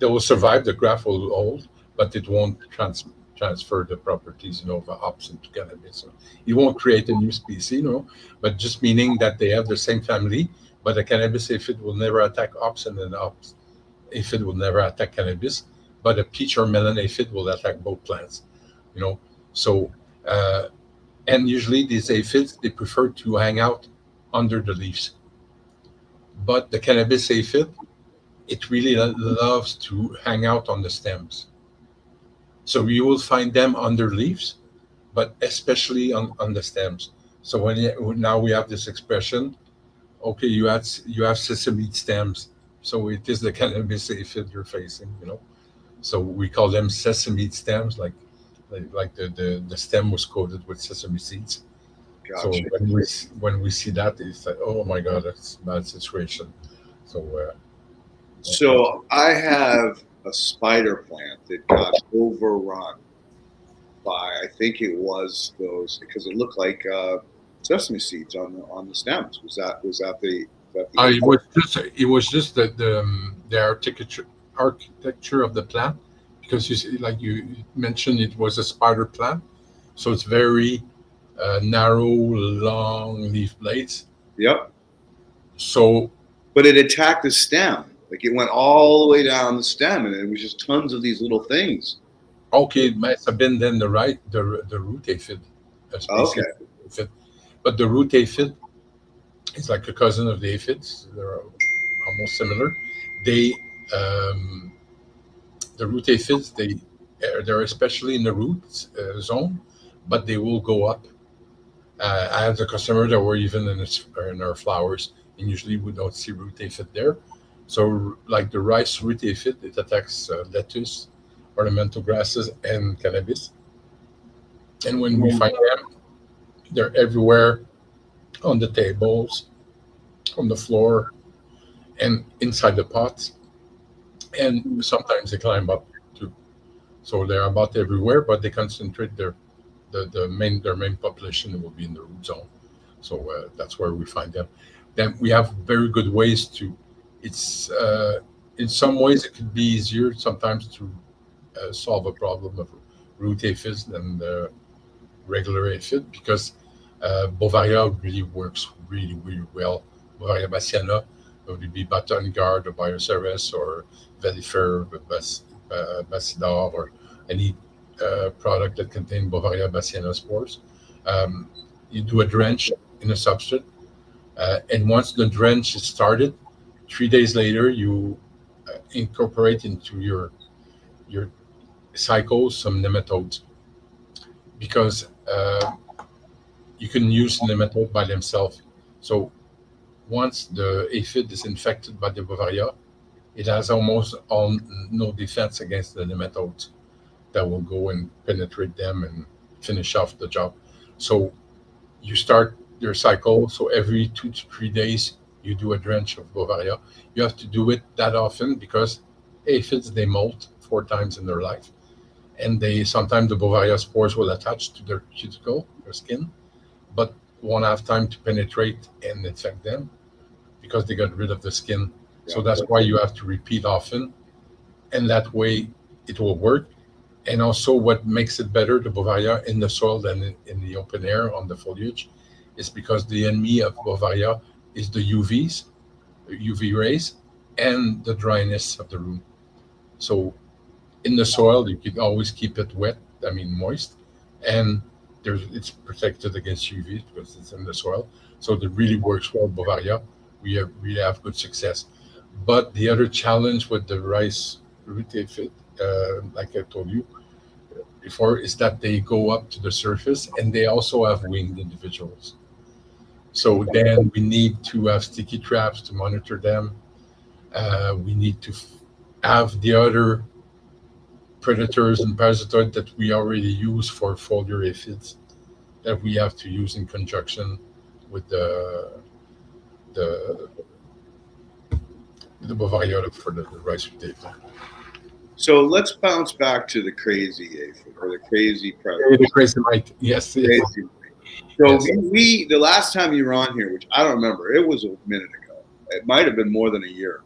will survive. The graft will hold, but it won't transfer the properties, of the hops into cannabis. So you won't create a new species, but just meaning that they have the same family, but the cannabis aphid will never attack hops, and then the hops aphid will never attack cannabis, but a peach or melon aphid will attack both plants, So, and usually these aphids, they prefer to hang out under the leaves. But the cannabis aphid, it really loves to hang out on the stems. So you will find them under leaves, but especially on the stems. So now we have this expression, okay, you have sesame stems. So it is the cannabis aphid you're facing, So we call them sesame stems, like the stem was coated with sesame seeds. Gotcha. So when we see that, it's like, oh my God, that's a bad situation. So I have a spider plant that got overrun by, I think it was those, because it looked like sesame seeds on the stems. Was that the it was just the architecture of the plant, because you see, like you mentioned, it was a spider plant, so it's very narrow, long leaf blades. Yep. So, but it attacked the stem. Like it went all the way down the stem, and it was just tons of these little things. Okay, it must have been then the root aphid. Okay. Aphid. But the root aphid is like a cousin of the aphids. They're almost similar. The root aphids, they're especially in the root zone, but they will go up. I had a customer that were even in our flowers, and usually we don't see root aphid there. So like the rice root aphid, it attacks lettuce, ornamental grasses, and cannabis. And when we find them, they're everywhere, on the tables, on the floor, and inside the pots. And sometimes they climb up too. So they're about everywhere, but they concentrate their main population will be in the root zone. So that's where we find them. Then we have very good ways to. It's in some ways it could be easier sometimes to solve a problem of root aphids than the regular aphid, because Bovaria really works really well. Bovaria bassiana would be button guard or Bioceres or Velifer, Bacidar, or any product that contains Bovaria bassiana spores. You do a drench in a substrate, and once the drench is started, 3 days later you incorporate into your cycles some nematodes, because you can use nematode by themselves. So once the aphid is infected by the Bovaria, it has almost no defense against the nematodes that will go and penetrate them and finish off the job. So you start your cycle. So every 2 to 3 days, you do a drench of Bovaria. You have to do it that often because aphids, they molt 4 times in their life. And sometimes the Bovaria spores will attach to their cuticle, their skin. but won't have time to penetrate and infect them because they got rid of the skin. So Yeah. that's why you have to repeat often, and that way it will work. And also, what makes it better, the Bovaria in the soil than in the open air on the foliage, is because the enemy of Bovaria is the UV rays, and the dryness of the room. So in the soil, you can always keep it wet, moist, and it's protected against UV because it's in the soil. So it really works well, Bovaria. We have good success. But the other challenge with the rice root aphid, like I told you before, is that they go up to the surface and they also have winged individuals. So then we need to have sticky traps to monitor them. We need to have the other predators and parasitoids that we already use for foliar aphids that we have to use in conjunction with the Bovaria for the rice root aphid. So let's bounce back to the crazy aphid or the crazy predator. The crazy mite, yes. Crazy. So Yes. we the last time you were on here, which I don't remember, it was a minute ago. It might have been more than a year.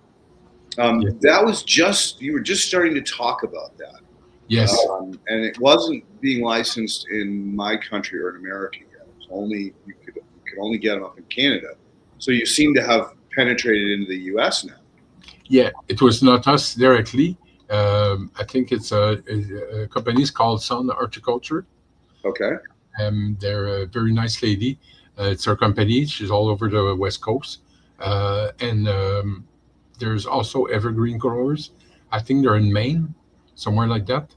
Yes. That was you were just starting to talk about that. Yes. And it wasn't being licensed in my country or in America yet. It was only you could only get them up in Canada. So you seem to have penetrated into the US now. Yeah, it was not us directly. I think it's a company called Sun Horticulture. Okay. They're a very nice lady. It's her company. She's all over the West Coast. And there's also evergreen growers. I think they're in Maine, somewhere like that.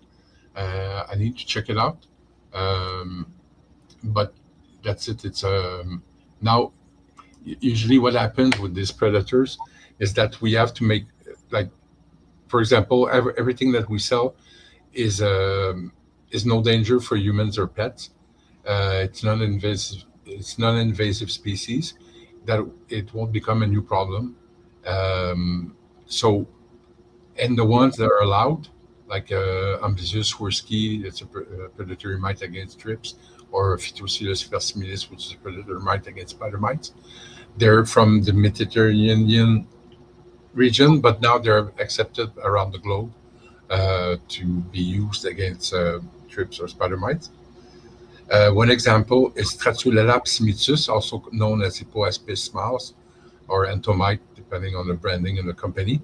I need to check it out. But that's it. It's now usually what happens with these predators is that we have to make, like, for example, everything that we sell is no danger for humans or pets. It's non-invasive. It's non-invasive species that it won't become a new problem. So, and the ones that are allowed, like Amblesius hursky, it's a predatory mite against thrips, or Phytocilus versimilis, which is a predatory mite against spider mites. They're from the Mediterranean region, but now they're accepted around the globe to be used against thrips or spider mites. One example is Stratulella psimitus, also known as Hippoaspis mouse or Entomite, depending on the branding and the company.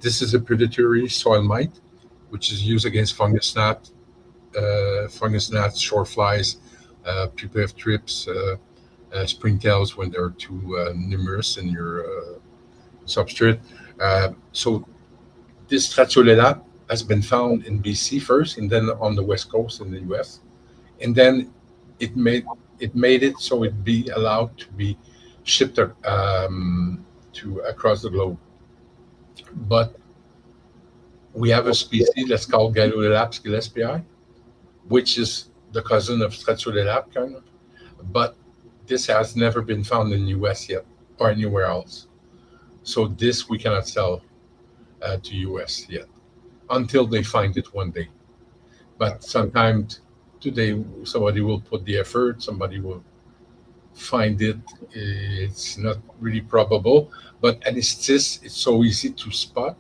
This is a predatory soil mite, which is used against fungus gnats, shore flies, pupae of thrips, springtails when they're too numerous in your substrate. So this Stratulella has been found in BC first, and then on the West Coast in the US, and then it made it so it'd be allowed to be shipped to across the globe. But we have a species that's called Gallolelaps gillespii, which is the cousin of Stratulella, kind of. But this has never been found in the US yet or anywhere else. So this we cannot sell to US yet until they find it one day. But sometimes today somebody will put the effort, somebody will find it. It's not really probable, but Anatis, it's so easy to spot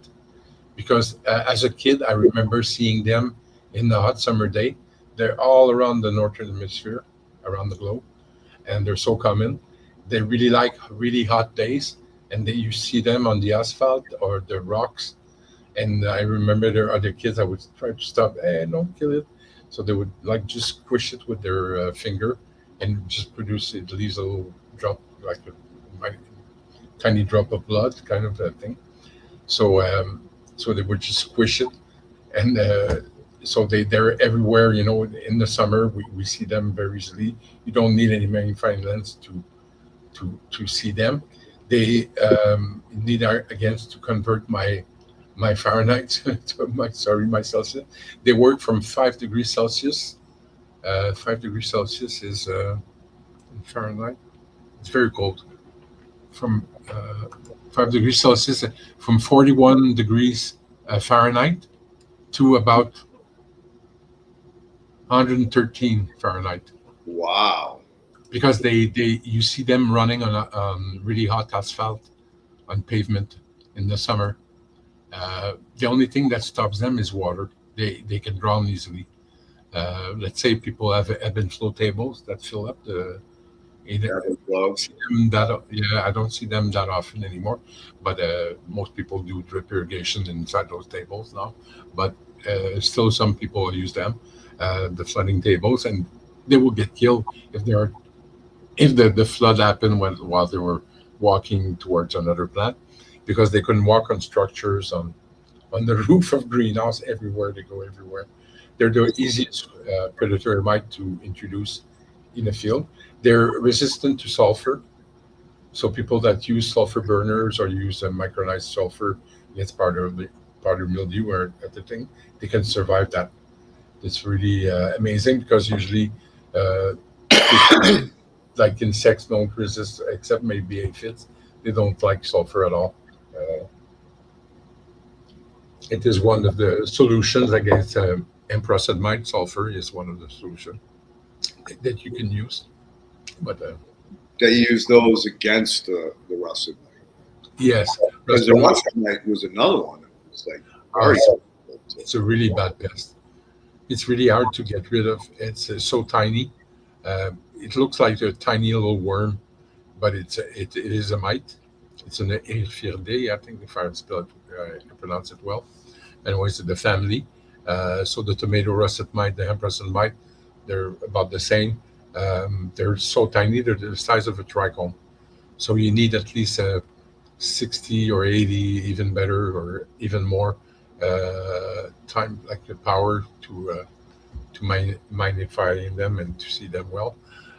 because as a kid I remember seeing them in the hot summer day. They're all around the northern hemisphere, around the globe, and they're so common. They really like really hot days, and you see them on the asphalt or the rocks. And I remember there are other kids I would try to stop. Hey, don't kill it. So they would like just squish it with their finger and just produce it. Leaves a little drop, like a tiny drop of blood, kind of that thing. So so they would just squish it, and so they're everywhere. You know, in the summer we see them very easily. You don't need any magnifying lens to see them. They need against to convert my Fahrenheit to my Celsius. They work from 5 degrees Celsius. 5 degrees Celsius is in Fahrenheit. It's very cold. From 5 degrees Celsius, from 41 degrees Fahrenheit to about 113 Fahrenheit. Wow. because they you see them running on really hot asphalt on pavement in the summer. The only thing that stops them is water. They can drown easily. Let's say people have ebb and flow tables that fill up the. See them that, yeah, I don't see them that often anymore, but most people do drip irrigation inside those tables now. But still, some people use them, the flooding tables, and they will get killed if the flood happened while they were walking towards another plant, because they couldn't walk on structures on the roof of greenhouse everywhere. They go everywhere. They're the easiest predatory mite to introduce in a field. They're resistant to sulfur. So people that use sulfur burners or use a micronized sulfur against powder mildew or other thing, they can survive that. It's really amazing, because usually like insects don't resist, except maybe aphids. They don't like sulfur at all. It is one of the solutions against amprosed mite. Sulfur is one of the solutions that you can use. But they use those against the russet mite. Yes, because the russet mite was another one. It was like it's a really bad pest. It's really hard to get rid of. It's so tiny. It looks like a tiny little worm, but it is a mite. It's an Aphiridae, I think, if I pronounce it well. Anyways, the family. So the tomato russet mite, the hemp russet mite, they're about the same. They're so tiny, they're the size of a trichome. So you need at least 60 or 80, even better, or even more time, like the power to magnify them and to see them well.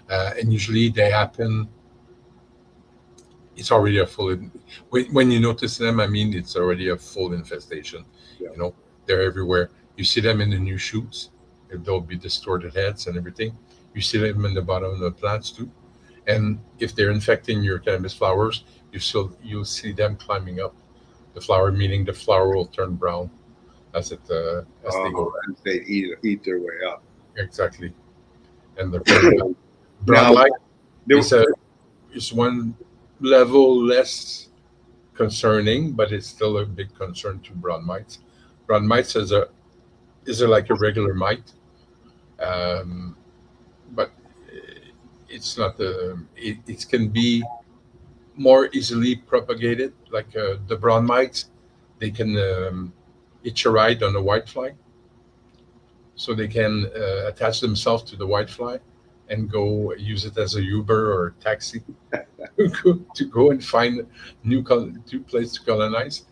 And usually they happen. It's already a full. When you notice them, I mean, it's already a full infestation. Yeah. You know, they're everywhere. You see them in the new shoots. There'll be distorted heads and everything. You see them in the bottom of the plants too. And if they're infecting your cannabis flowers, you'll see them climbing up the flower, meaning the flower will turn brown as they go. And they eat their way up. Exactly. And the brown mite is one level less concerning, but it's still a big concern to brown mites. Brown mites is like a regular mite, but it's not it can be more easily propagated. Like the brown mites, they can hitch a ride on a whitefly, so they can attach themselves to the whitefly and go use it as a Uber or a taxi to go and find new place to colonize.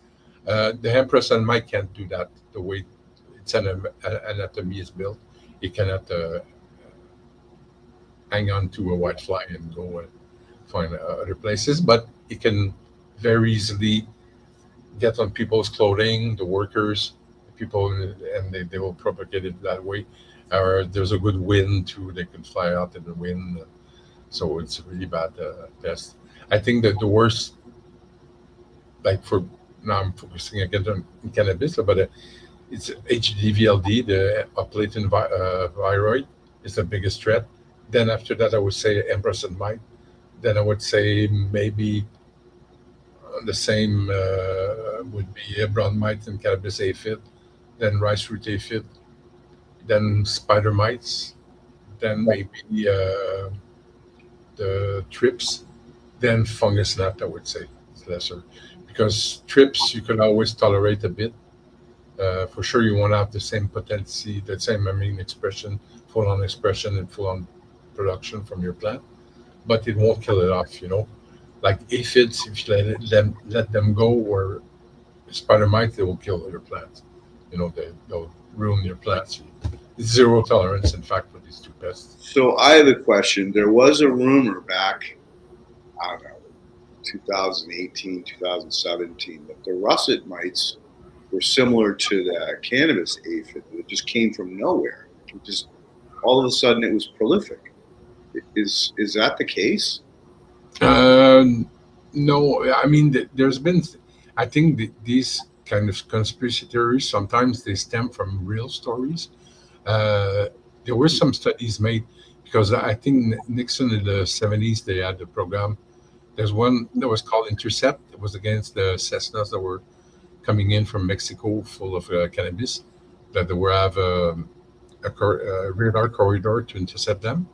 The hemp russet mite can't do that. The way its anatomy is built, it cannot hang on to a whitefly and go and find other places. But it can very easily get on people's clothing, the workers, people, and they will propagate it that way. Or there's a good wind too; they can fly out in the wind. So it's a really bad pest. I think that the worst, like for now, I'm focusing again on cannabis, but it's HDVLD, the Latent viroid, is the biggest threat. Then after that, I would say amprosed mite. Then I would say maybe the same would be a brown mite and cannabis aphid, then rice root aphid, then spider mites, then maybe the trips, then fungus gnat, I would say it's lesser. Because trips you can always tolerate a bit. For sure you won't have the same potency, the same expression, full-on expression and full-on production from your plant, but it won't kill it off, Like aphids, if you let them go, or spider mites, they will kill your plants. They'll ruin your plants. It's zero tolerance, in fact, for these two pests. So I have a question. There was a rumor back, I don't know, 2018, 2017, that the russet mites were similar to the cannabis aphid. It just came from nowhere. It just all of a sudden it was prolific. Is that the case? No, I mean, there's been, I think these kind of conspiracy theories, sometimes they stem from real stories. There were some studies made because I think Nixon in the 70s, they had the program. There's one that was called Intercept. It was against the Cessnas that were coming in from Mexico full of cannabis, that they would have a radar corridor to intercept them.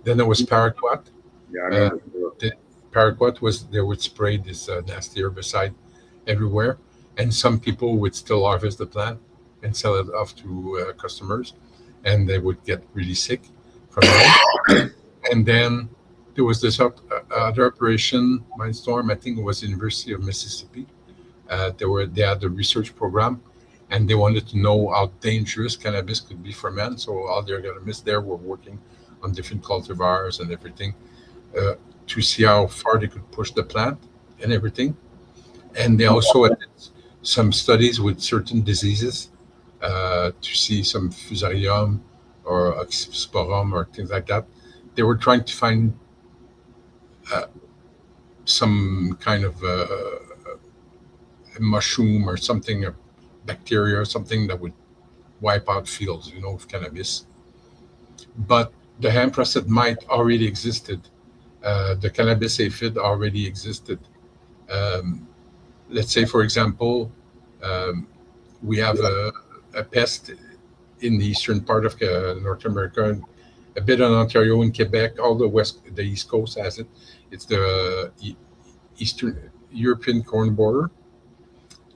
Then there was Paraquat. Yeah, I remember. The Paraquat was, they would spray this nasty herbicide everywhere, and some people would still harvest the plant and sell it off to customers, and they would get really sick from that. And then there was this other operation, Mindstorm. I think it was University of Mississippi. They had a research program, and they wanted to know how dangerous cannabis could be for men. So all the agronomists there were working on different cultivars and everything to see how far they could push the plant and everything. And they also had some studies with certain diseases to see some fusarium or oxysporum or things like that. They were trying to find some kind of a mushroom or something, a bacteria or something that would wipe out fields, of cannabis. But the hemp-processed mite already existed. The cannabis aphid already existed. Let's say, for example, we have a pest in the eastern part of North America, a bit on Ontario and Quebec, all the East Coast has it. It's the Eastern European corn borer.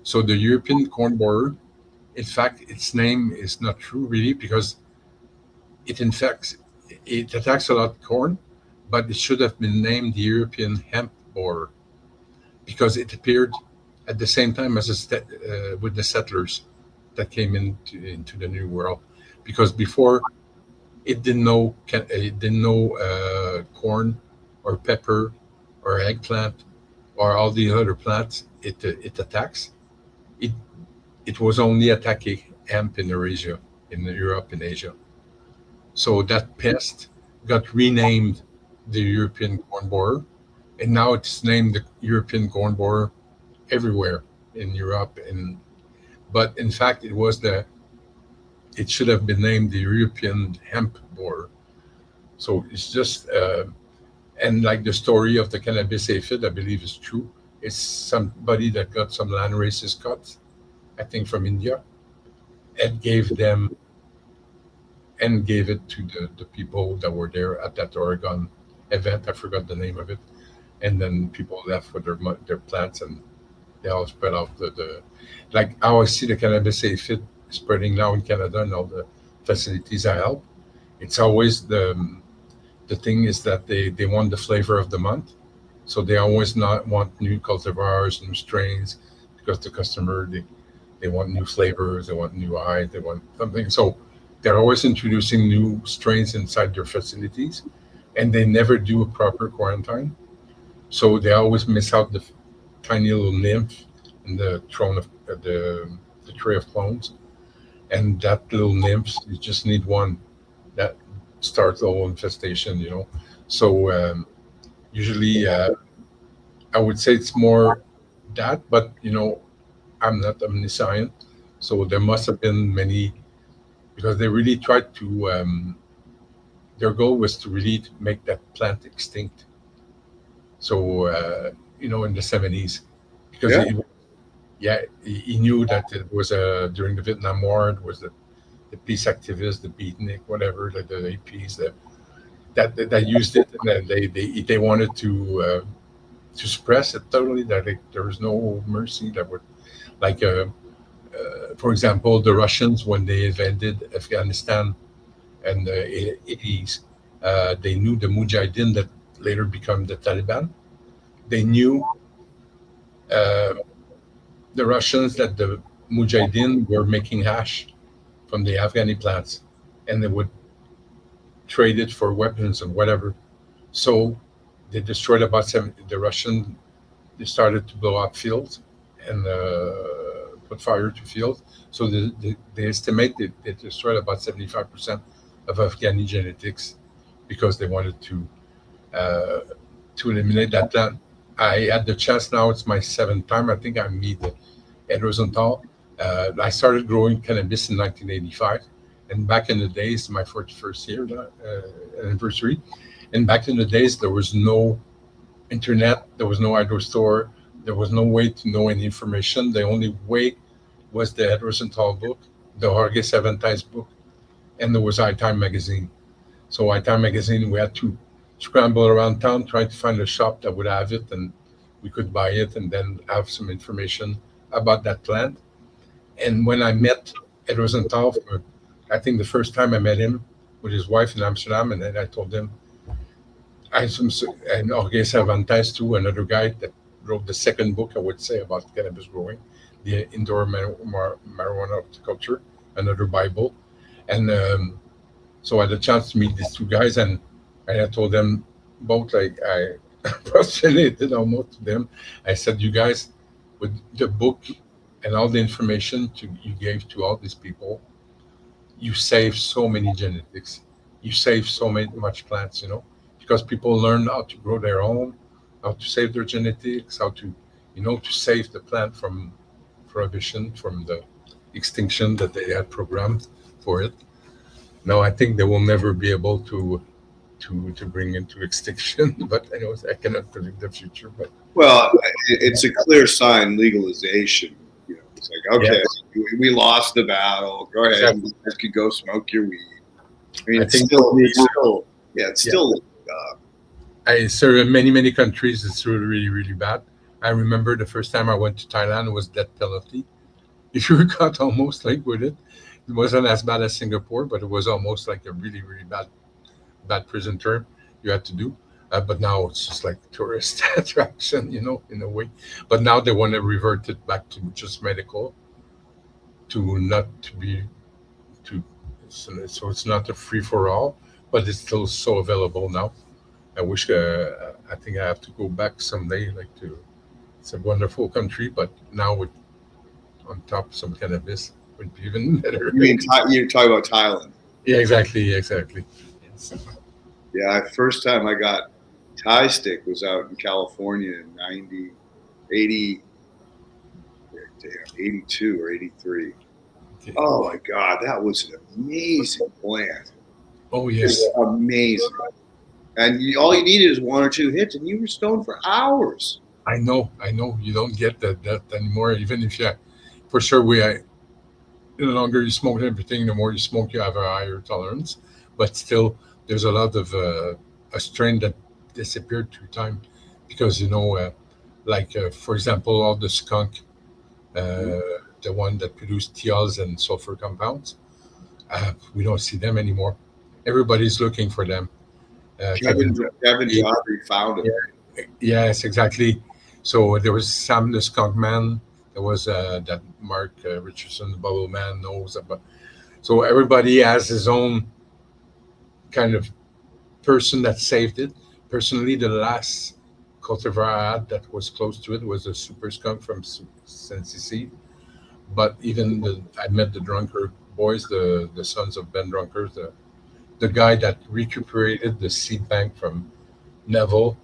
So the European corn borer, in fact, its name is not true really, because it attacks a lot of corn, but it should have been named the European hemp borer because it appeared at the same time as with the settlers that came into the New World. Because before, it didn't know corn or pepper or eggplant or all the other plants it attacks. It was only attacking hemp in Eurasia, in Europe and Asia. So that pest got renamed the European corn borer, and now it's named the European corn borer everywhere in Europe. But in fact, it should have been named the European hemp borer. So it's just, and like the story of the cannabis aphid, I believe is true. It's somebody that got some land races cut, I think from India, and gave it to the people that were there at that Oregon event. I forgot the name of it. And then people left with their plants, and they all spread out like how I see the cannabis aphid spreading now in Canada and all the facilities I help. It's always the thing is that they want the flavor of the month. So they always not want new cultivars, new strains, because the customer, they want new flavors, they want new eyes, they want something. So they're always introducing new strains inside their facilities, and they never do a proper quarantine. So they always miss out the tiny little nymph in the throne of the tray of clones. And that little nymph, you just need one that starts the whole infestation, So usually, I would say it's more that, but I'm not omniscient, so there must have been many, because they really tried to. Their goal was to really make that plant extinct. So in the 70s, because he knew that it was during the Vietnam War, it was the peace activists, the beatnik, whatever, the APs that used it, and then they wanted to suppress it totally. That there was no mercy. That would, like, for example, the Russians, when they invaded Afghanistan in the 80s, they knew the Mujahideen that later become the Taliban. They knew the Russians that the Mujahideen were making hash from the Afghani plants, and they would trade it for weapons and whatever. So they destroyed about 70. The Russians, they started to blow up fields and put fire to fields. So they estimate they destroyed about 75% of Afghani genetics because they wanted to eliminate that plant. I had the chance now, it's my 7th time. I think I meet Ed Rosenthal. I started growing cannabis in 1985, And back in the days, my 41st year anniversary, and back in the days, there was no internet, there was no outdoor store, there was no way to know any information. The only way was the Ed Rosenthal book, the Jorge Cervantes book, and there was iTime magazine. So iTime magazine, we had to scramble around town trying to find a shop that would have it, and we could buy it and then have some information about that plant. And when I met Ed Rosenthal, I think the first time I met him with his wife in Amsterdam, and then I told him, and Jorge Cervantes too, another guy that wrote the second book, I would say, about cannabis growing, the indoor marijuana culture, another Bible. And so I had a chance to meet these two guys, and I told them both, like, I postulated almost to them. I said, you guys, with the book and all the information you gave to all these people, you save so many genetics. You save so much plants, because people learn how to grow their own, how to save their genetics, how to, to save the plant from prohibition, from the extinction that they had programmed for it. Now I think they will never be able to bring into extinction, but I cannot predict the future. But well, it's a clear sign legalization. It's like, okay, we lost the battle. Go ahead, exactly. You guys could go smoke your weed. I mean, it's still. I serve in many countries. It's really, really bad. I remember the first time I went to Thailand, it was death penalty. If you were caught almost like with it, it wasn't as bad as Singapore, but it was almost like a really, really bad prison term you had to do. But now it's just like tourist attraction, in a way. But now they want to revert it back to just medical, so it's not a free for all, but it's still so available now. I wish, I think I have to go back someday, it's a wonderful country, but now with on top some cannabis would be even better. You mean you're talking about Thailand? Yeah, exactly. Yes. Yeah, first time I got Thai stick was out in California in 82 or 83. Okay. Oh my God, that was an amazing plant. Oh yes, amazing. And all you needed is one or two hits, and you were stoned for hours. I know. You don't get that anymore. Even if for sure the longer you smoke everything, the more you smoke, you have a higher tolerance. But still, there's a lot of a strain that disappeared through time because for example, all the skunk, the one that produced thiols and sulfur compounds, we don't see them anymore. Everybody's looking for them. Kevin Jodry found it. Yes, exactly. So there was Sam the Skunk Man. There was that Mark Richardson, the Bubble Man, knows about. So everybody has his own kind of person that saved it. Personally, the last cultivar I had that was close to it was a Super Skunk from CNCC. But even I met the Drunkard boys, the sons of Ben Drunkard, the guy that recuperated the seed bank from Neville.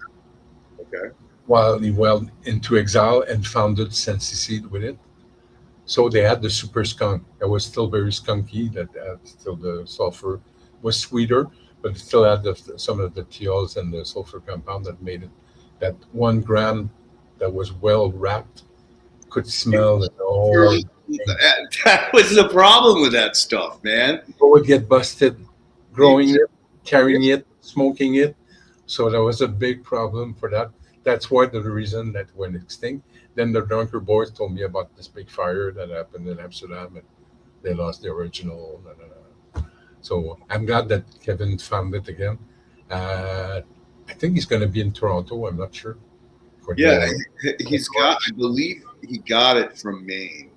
Okay. While he went into exile and founded Sensi Seed with it. So they had the Super Skunk. It was still very skunky, that had still the sulfur, was sweeter, but it still had some of the thiols and the sulfur compound that made it, that 1 gram that was well wrapped, could smell it all. That was the problem with that stuff, man. People would get busted growing it, carrying it, smoking it. So that was a big problem for that. That's why the reason that went extinct. Then the Drunkard boys told me about this big fire that happened in Amsterdam, and they lost the original. So I'm glad that Kevin found it again. I think he's going to be in Toronto. I'm not sure. I believe he got it from Maine.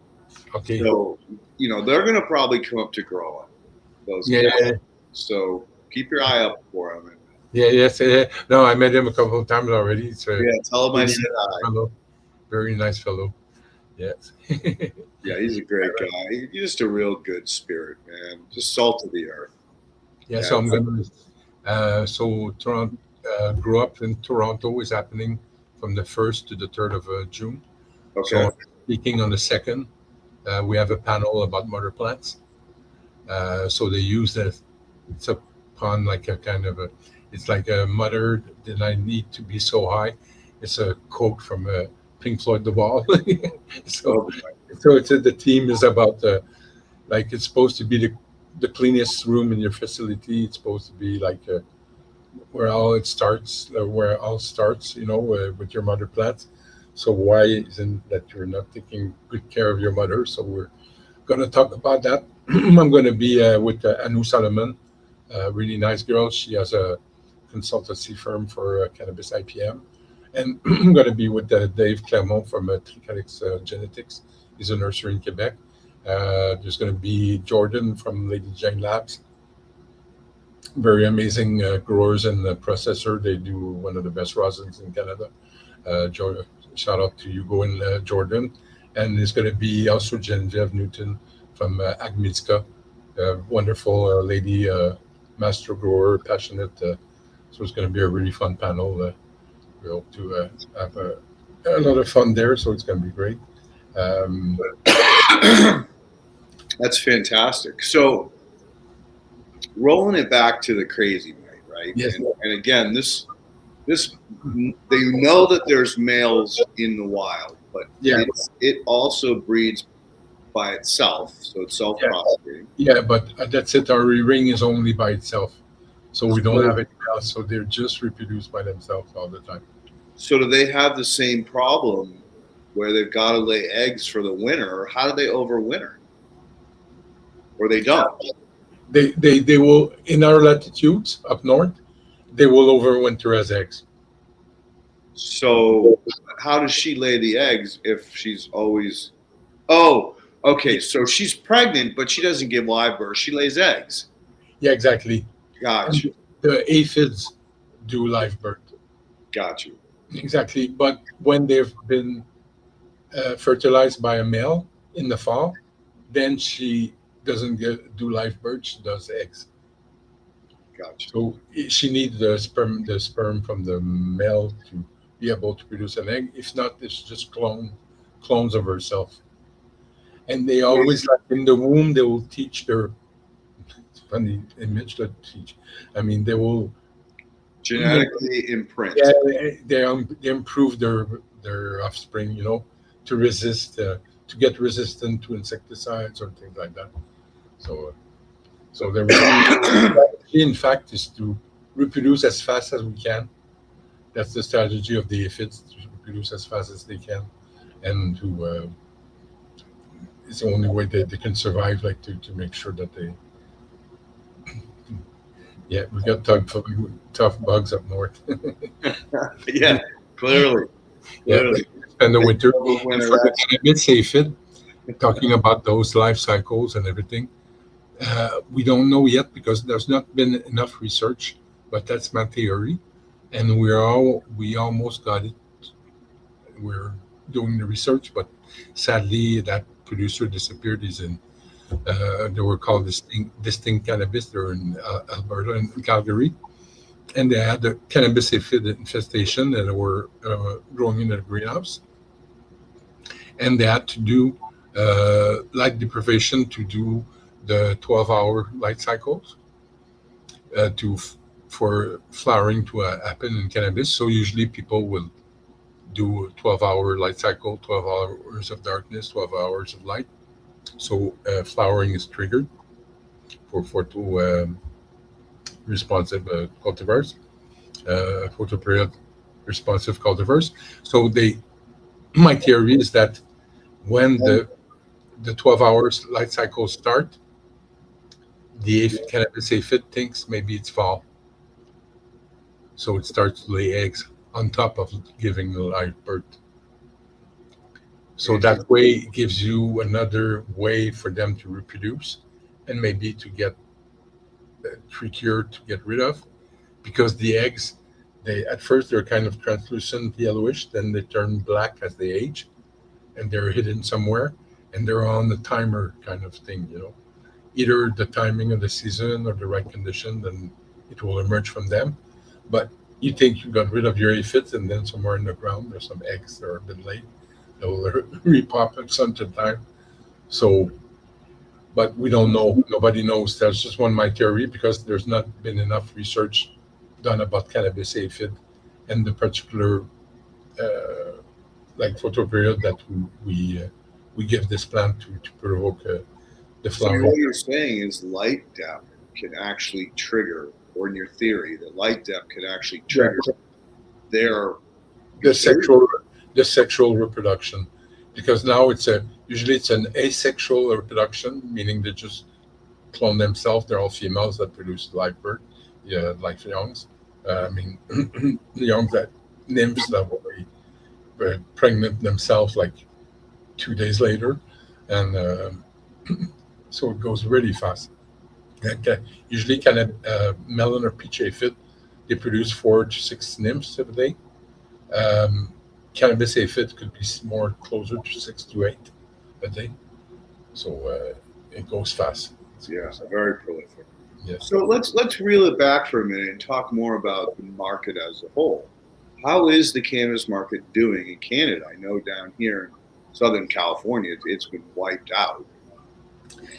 Okay. So, they're going to probably come up to grow it. Guys. So keep your eye up for him. Yes. No, I met him a couple of times already. So tell him I said hi. Very nice fellow. Yes. Yeah, he's a great guy. He's just a real good spirit, man. Just salt of the earth. Yeah, so I'm going to. So Toronto, grew up in Toronto is happening from the 1st to the 3rd of June. Okay. So speaking on the 2nd, we have a panel about mother plants. So they use that. It's a pond like a kind of a. It's like a mother. Did I need to be so high? It's a quote from Pink Floyd, The Wall. so, the theme is about like it's supposed to be the cleanest room in your facility. It's supposed to be like where all it starts, where all starts. With your mother plants. So why isn't that you're not taking good care of your mother? So we're going to talk about that. I'm going to be with Anu Solomon, a really nice girl. She has a consultancy firm for Cannabis IPM. And I'm going to be with Dave Clermont from Tricalix Genetics. He's a nursery in Quebec. There's going to be Jordan from Lady Jane Labs. Very amazing growers and processor. They do one of the best rosins in Canada. Shout out to Hugo and Jordan. And there's going to be also Genevieve Newton from Agmitzka, wonderful lady, master grower, passionate. So it's going to be a really fun panel. We hope to have a lot of fun there, so it's going to be great. That's fantastic. So rolling it back to the crazy way, right? Yes. And again, this they know that there's males in the wild, but it also breeds by itself, so it's self-propagating. Yeah, but that's it. Our ring is only by itself, so we don't have anything else. So they're just reproduced by themselves all the time. So do they have the same problem where they've got to lay eggs for the winter, or how do they overwinter? Or they don't? They will, in our latitudes up north, they will overwinter as eggs. So how does she lay the eggs if she's always... Oh, okay, so she's pregnant, but she doesn't give live birth. She lays eggs. Yeah, exactly. Got you. The aphids do live birth. Got you. Exactly. But when they've been fertilized by a male in the fall, then she doesn't do live birth. She does eggs. Gotcha. So she needs the sperm from the male to be able to produce an egg. If not, it's just clones of herself. And they always, like in the womb, they will teach their, it's funny image to teach. I mean, they will genetically imprint. Yeah, they improve their offspring, to resist, to get resistant to insecticides or things like that. So the strategy, in fact, is to reproduce as fast as we can. That's the strategy of the aphids, to reproduce as fast as they can, and to it's the only way they can survive, like to make sure that they. Yeah, we got tough bugs up north. Yeah, clearly. And the winter. And for the cannabis aphid, talking about those life cycles and everything, we don't know yet because there's not been enough research, but that's my theory. And we almost got it. We're doing the research, but sadly that producer disappeared. He's in they were called distinct cannabis. They're in Alberta and Calgary, and they had the cannabis aphid infestation that were growing in a greenhouse, and they had to do light deprivation to do the 12-hour light cycles for flowering to happen in cannabis. So usually people will do a 12-hour light cycle, 12 hours of darkness, 12 hours of light. So flowering is triggered for photo responsive cultivars, photoperiod responsive cultivars. So my theory is that when the 12 hours light cycles start, the cannabis aphid thinks maybe it's fall. So it starts to lay eggs on top of giving the live birth. So that way it gives you another way for them to reproduce and maybe to get trickier to get rid of, because the eggs, at first they're kind of translucent yellowish, then they turn black as they age, and they're hidden somewhere, and they're on the timer kind of thing, either the timing of the season or the right condition, then it will emerge from them. But you think you got rid of your aphids, and then somewhere in the ground there's some eggs that have been laid. They will repop at some time. So but we don't know. Nobody knows. That's just my theory, because there's not been enough research done about cannabis aphid and the particular photo period that we give this plant to provoke the So flowering. what you're saying is light depth can actually trigger, or in your theory, that light depth can actually trigger their the sexual reproduction, because now usually it's an asexual reproduction, meaning they just clone themselves. They're all females that produce live birth, live youngs. The youngs, that nymphs that will be pregnant themselves like 2 days later, and so it goes really fast. Usually, melon or peach aphid, they produce 4 to 6 nymphs a day. Cannabis aphid could be more closer to 6 to 8 a day. So it goes fast. Very prolific. Yes. So let's reel it back for a minute and talk more about the market as a whole. How is the cannabis market doing in Canada? I know down here in Southern California, it's been wiped out.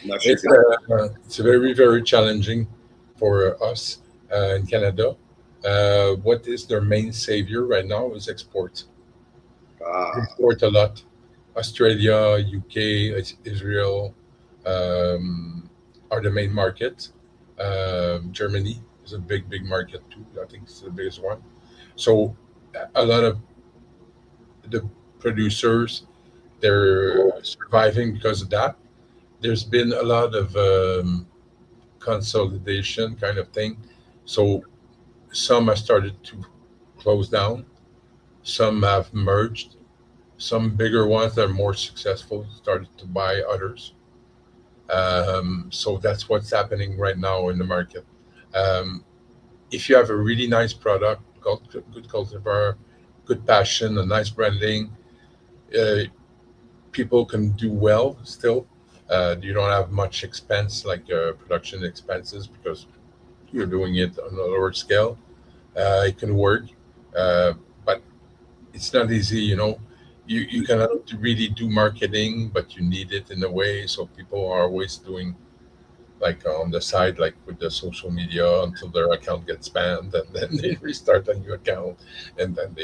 It's very, very challenging for us in Canada. What is their main savior right now is export. Export a lot. Australia, UK, Israel are the main markets. Germany is a big market too. I think it's the biggest one. So a lot of the producers, they're surviving because of that. There's been a lot of consolidation kind of thing. So some have started to close down. Some have merged. Some bigger ones that are more successful started to buy others. So that's what's happening right now in the market. If you have a really nice product, good cultivar, good passion, a nice branding, people can do well still. You don't have much expense like production expenses, because you're doing it on a lower scale. It can work, but it's not easy. You cannot really do marketing, but you need it in a way. So people are always doing like on the side, like with the social media, until their account gets banned, and then they restart a new account, and then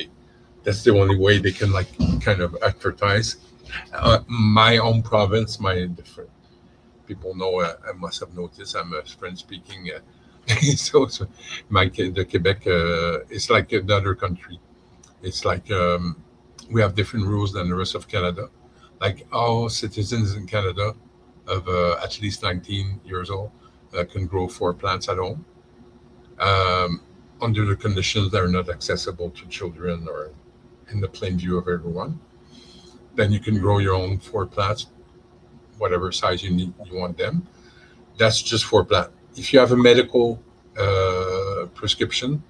that's the only way they can like kind of advertise. My own province, my different people know. I must have noticed I'm a French speaking. So the Quebec is like another country. It's like we have different rules than the rest of Canada. Like all citizens in Canada of at least 19 years old can grow 4 plants at home under the conditions that are not accessible to children or in the plain view of everyone. Then you can grow your own 4 plants, whatever size you want them. That's just 4 plants. If you have a medical prescription,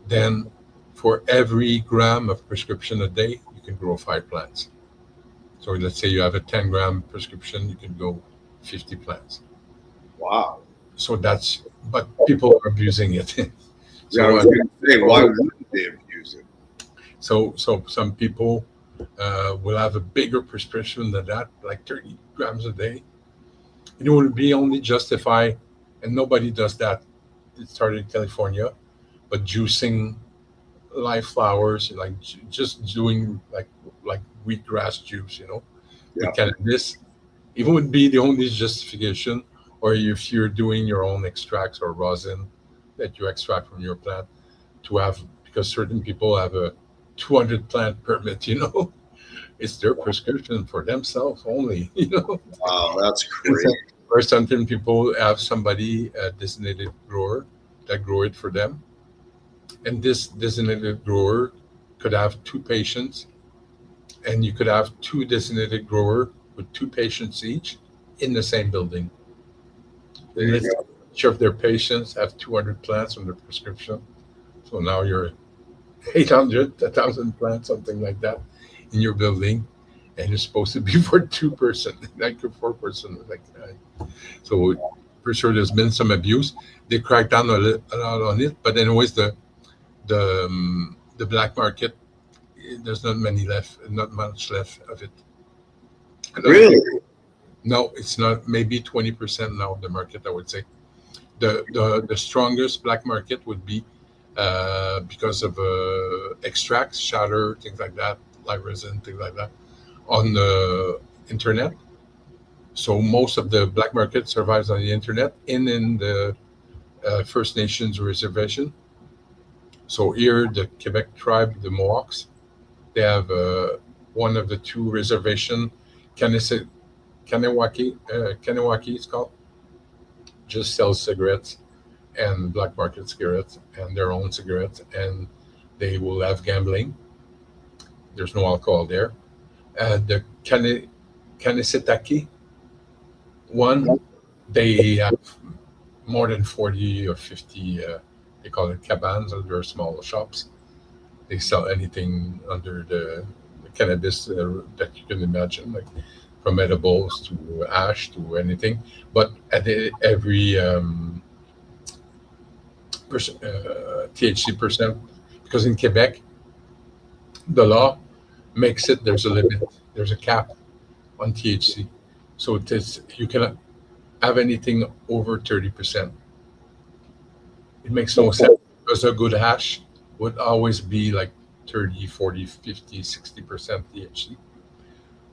then for every gram of prescription a day, you can grow 5 plants. So let's say you have a 10-gram prescription, you can grow 50 plants. Wow. So but people are abusing it. I was going to say, why wouldn't they abuse it? So some people will have a bigger prescription than that, like 30 grams a day. It would be only justified, and nobody does that. It started in California, but juicing live flowers, like just doing like wheatgrass juice, with cannabis, it would be the only justification. Or if you're doing your own extracts or rosin that you extract from your plant, to have, because certain people have a 200 plant permit, it's their prescription for themselves only, Wow, that's crazy. Or something people have somebody, a designated grower, that grow it for them. And this designated grower could have 2 patients, and you could have 2 designated grower with 2 patients each in the same building. And each of their patients have 200 plants on their prescription. So now you're 800, 1,000 plants, something like that, in your building, and it's supposed to be for 2 person, like a 4 person, like that. So for sure, there's been some abuse. They cracked down a lot on it, but anyways, the black market, there's not much left of it. Really? No, it's not. Maybe 20% now of the market, I would say. The strongest black market would be because of extracts, shatter, things like that, live resin, things like that, on the internet. So most of the black market survives on the internet and in the First Nations reservation. So here, the Quebec tribe, the Mohawks, they have one of the two reservation, Kanawaki, it's called, just sells cigarettes and black market cigarettes and their own cigarettes, and they will have gambling. There's no alcohol there. The Kanesatake one, they have more than 40 or 50, they call it cabans, or they're small shops. They sell anything under the cannabis that you can imagine, like from edibles to ash to anything. But at every THC percent, because in Quebec, the law makes it, there's a limit, there's a cap on THC. So it is, you cannot have anything over 30%. It makes no sense, because a good hash would always be like 30, 40, 50, 60% THC.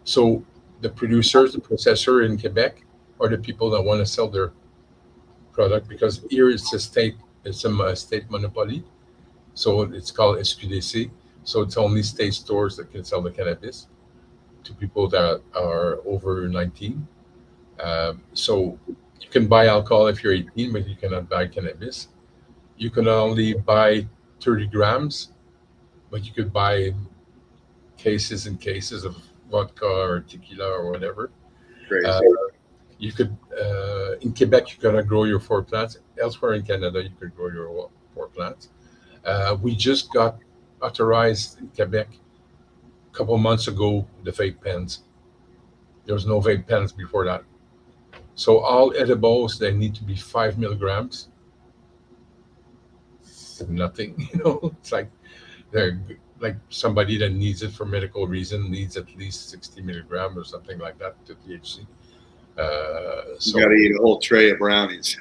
So the producers, the processor in Quebec are the people that want to sell their product, because here it's a state monopoly. So it's called SQDC. So it's only state stores that can sell the cannabis to people that are over 19. So you can buy alcohol if you're 18, but you cannot buy cannabis. You can only buy 30 grams, but you could buy cases and cases of vodka or tequila or whatever. Crazy. You could, in Quebec, you cannot grow your 4 plants. Elsewhere in Canada, you could grow your 4 plants. We just got authorized in Quebec a couple of months ago, the vape pens. There was no vape pens before that. So all edibles, they need to be 5 milligrams. It's nothing, it's like they're like somebody that needs it for medical reason needs at least 60 milligrams or something like that to THC. So you got to eat a whole tray of brownies.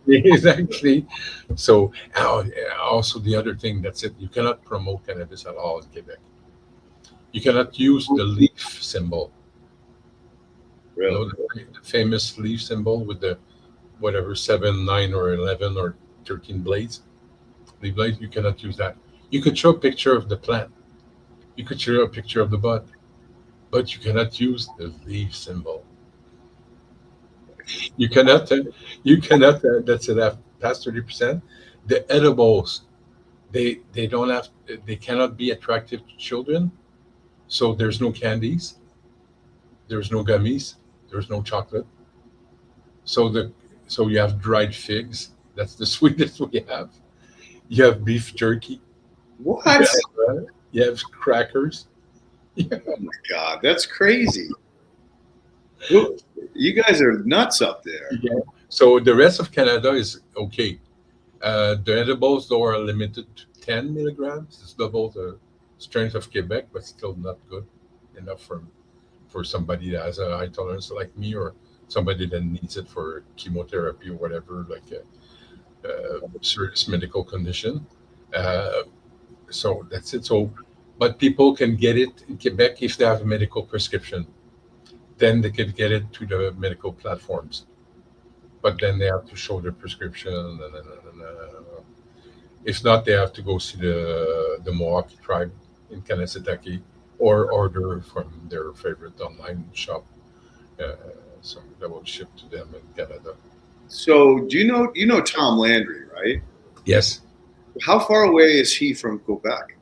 Exactly. So also the other thing, that's it. You cannot promote cannabis at all in Quebec. You cannot use the leaf symbol. Really? The famous leaf symbol with the whatever 7, 9, or 11 or 13 blades. Leaf blades, you cannot use that. You could show a picture of the plant. You could show a picture of the bud, but you cannot use the leaf symbol. You cannot. That's it. Past 30%. The edibles, they don't have. They cannot be attractive to children. So there's no candies. There's no gummies. There's no chocolate. So you have dried figs. That's the sweetest we have. You have beef jerky. What? You have crackers. Yeah. Oh my God, that's crazy. You guys are nuts up there. Yeah. So the rest of Canada is okay. The edibles, though, are limited to 10 milligrams. It's double the strength of Quebec, but still not good enough for somebody that has a high tolerance like me, or somebody that needs it for chemotherapy or whatever, like a serious medical condition. So that's it. So, but people can get it in Quebec if they have a medical prescription. Then they can get it to the medical platforms. But then they have to show their prescription. If not, they have to go see the Mohawk tribe in Kanesatake, or order from their favorite online shop. So that will ship to them in Canada. So do you know Tom Landry, right? Yes. How far away is he from Quebec?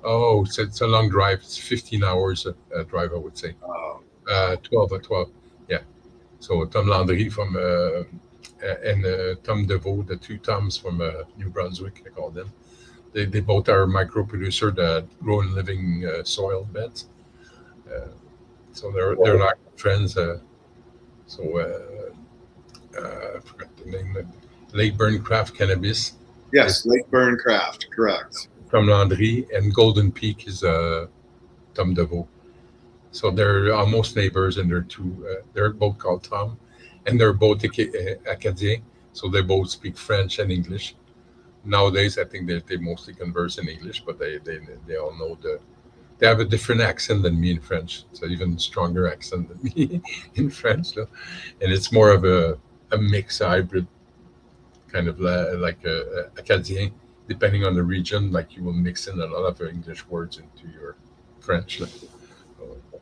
Oh, it's a long drive. It's 15 hours a drive, I would say. Oh. 12. Yeah. So Tom Landry from and Tom DeVoe, the two Toms from New Brunswick, I call them. They both are micro producer that grow in living soil beds. So they're like friends. I forgot the name. Leighton Craft Cannabis. Yes, Leighton Craft, correct. From Landry, and Golden Peak is Tom DeVoe. So they're almost neighbors, and they're both called Tom, and they're both Acadiens, so they both speak French and English. Nowadays, I think they mostly converse in English, but they all know they have a different accent than me in French. It's an even stronger accent than me in French, no? And it's more of a mix, a hybrid kind of like a Acadien, depending on the region. Like you will mix in a lot of English words into your French. No?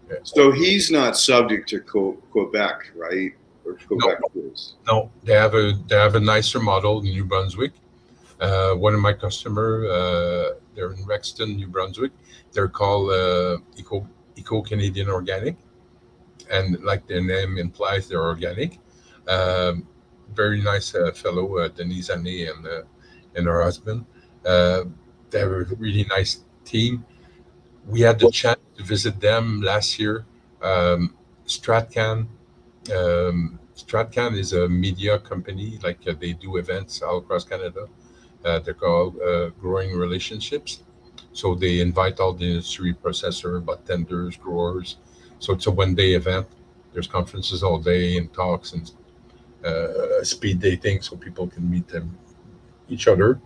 Yeah. So he's not subject to Quebec, right? Or Quebec rules. No, they have a nicer model in New Brunswick. One of my customer, they're in Rexton, New Brunswick. They're called Eco Canadian Organic, and like their name implies, they're organic. Very nice fellow, Denise Anne and her husband. They have a really nice team. We had the chance to visit them last year. StratCan. StratCan is a media company. Like they do events all across Canada. They're called Growing Relationships. So they invite all the industry, processor, bartenders, growers. So it's a one-day event. There's conferences all day and talks and speed dating, so people can meet each other.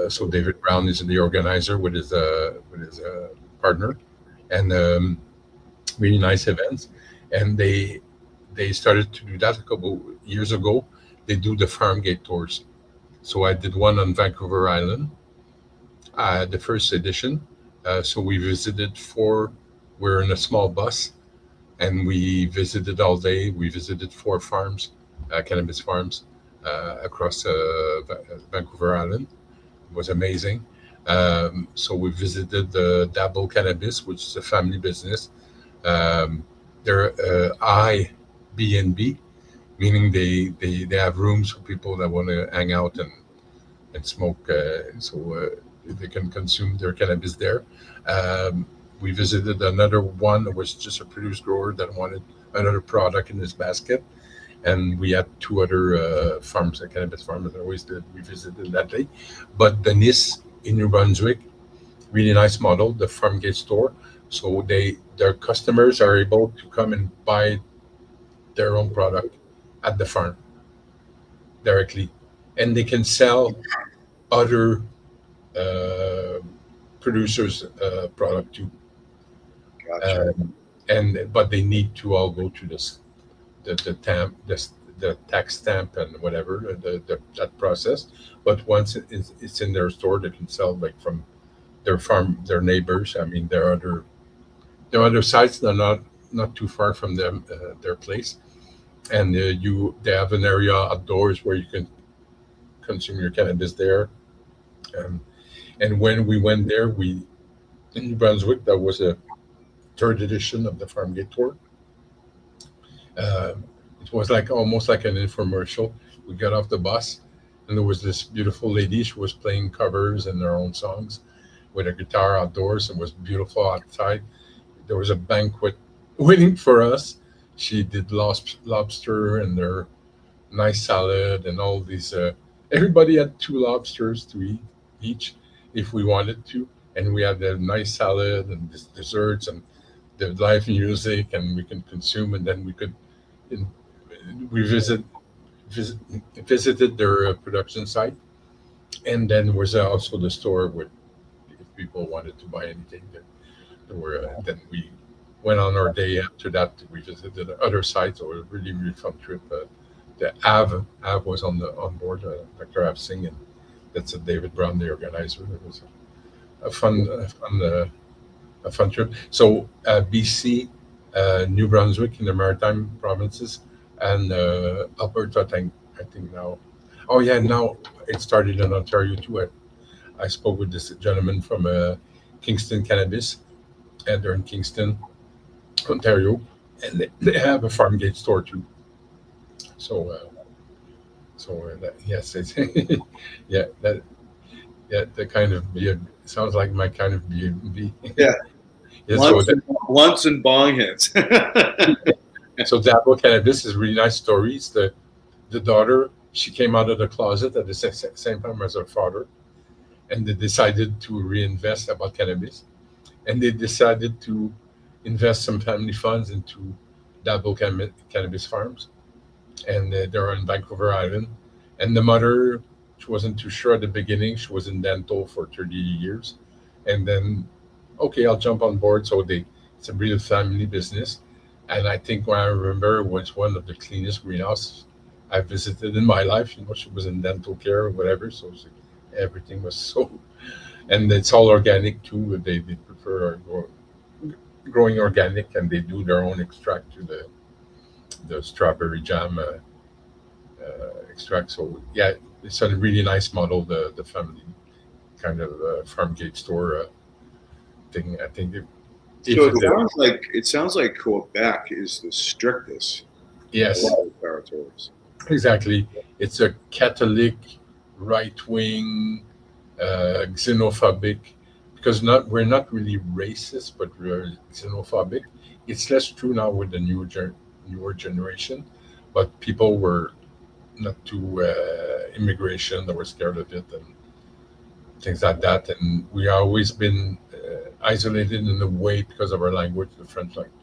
So David Brown is the organizer with his partner, and really nice events. And they started to do that a couple years ago. They do the farm gate tours. So I did one on Vancouver Island, the first edition. So we visited we're in a small bus, and we visited all day. We visited 4 farms, cannabis farms, across Vancouver Island. It was amazing. So we visited the Dabble Cannabis, which is a family business. They're Airbnb, meaning they have rooms for people that want to hang out and smoke, so they can consume their cannabis there. We visited another one that was just a produce grower that wanted another product in his basket. And we had 2 other farms, cannabis farms that we visited that day. But the Nice in New Brunswick, really nice model, the farm gate store. So their customers are able to come and buy their own product at the farm directly. And they can sell other producers' product too. Gotcha. But they need to all go to the tax stamp and whatever that process. But once it's in their store, they can sell like from their farm, their neighbors. I mean, there are other sites that are not too far from them, their place, and they have an area outdoors where you can consume your cannabis there. And when we went there, in New Brunswick, that was a 3rd edition of the Farm Gate Tour. It was almost like an infomercial. We got off the bus, and there was this beautiful lady. She was playing covers and her own songs with a guitar outdoors. It was beautiful outside. There was a banquet waiting for us. She did lobster and their nice salad and all these. Everybody had 2 lobsters to eat each if we wanted to, and we had a nice salad and desserts and the live music, and we can consume, and then we visited their production site, and then was also the store where if people wanted to buy anything, then we went on our day after that. We visited other sites. It was a really, really fun trip. The Av was on board, Dr. Av Singh, and that's David Brown, the organizer. It was a fun trip. So BC, New Brunswick in the Maritime provinces, and Alberta, I think now. Oh yeah, now it started in Ontario too. I spoke with this gentleman from Kingston Cannabis, and they're in Kingston, Ontario, and they have a farm gate store too. So yes, it's that kind of sounds like my kind of B&B. Yeah. Yeah, Blunts and bong hits. So Dabble Cannabis is a really nice story. It's the daughter. She came out of the closet at the same time as her father, and they decided to reinvest about cannabis, and they decided to invest some family funds into double cannabis farms, and they're on Vancouver Island. And the mother, she wasn't too sure at the beginning. She was in dental for 30 years, and then, okay, I'll jump on board. So it's a real family business, and I think what I remember was one of the cleanest greenhouses I visited in my life. She was in dental care or whatever, so everything was so, and it's all organic too. They prefer growing organic, and they do their own extract to the strawberry jam extract. So yeah, it's a really nice model. The family kind of farm gate store thing. I think. So it sounds like Quebec is the strictest. Yes. Of all the territories. Exactly. It's a Catholic, right-wing, xenophobic, because we're not really racist, but we're xenophobic. It's less true now with the newer generation, but people were not too immigration. They were scared of it and things like that. And we always been isolated in a way because of our language, the French language.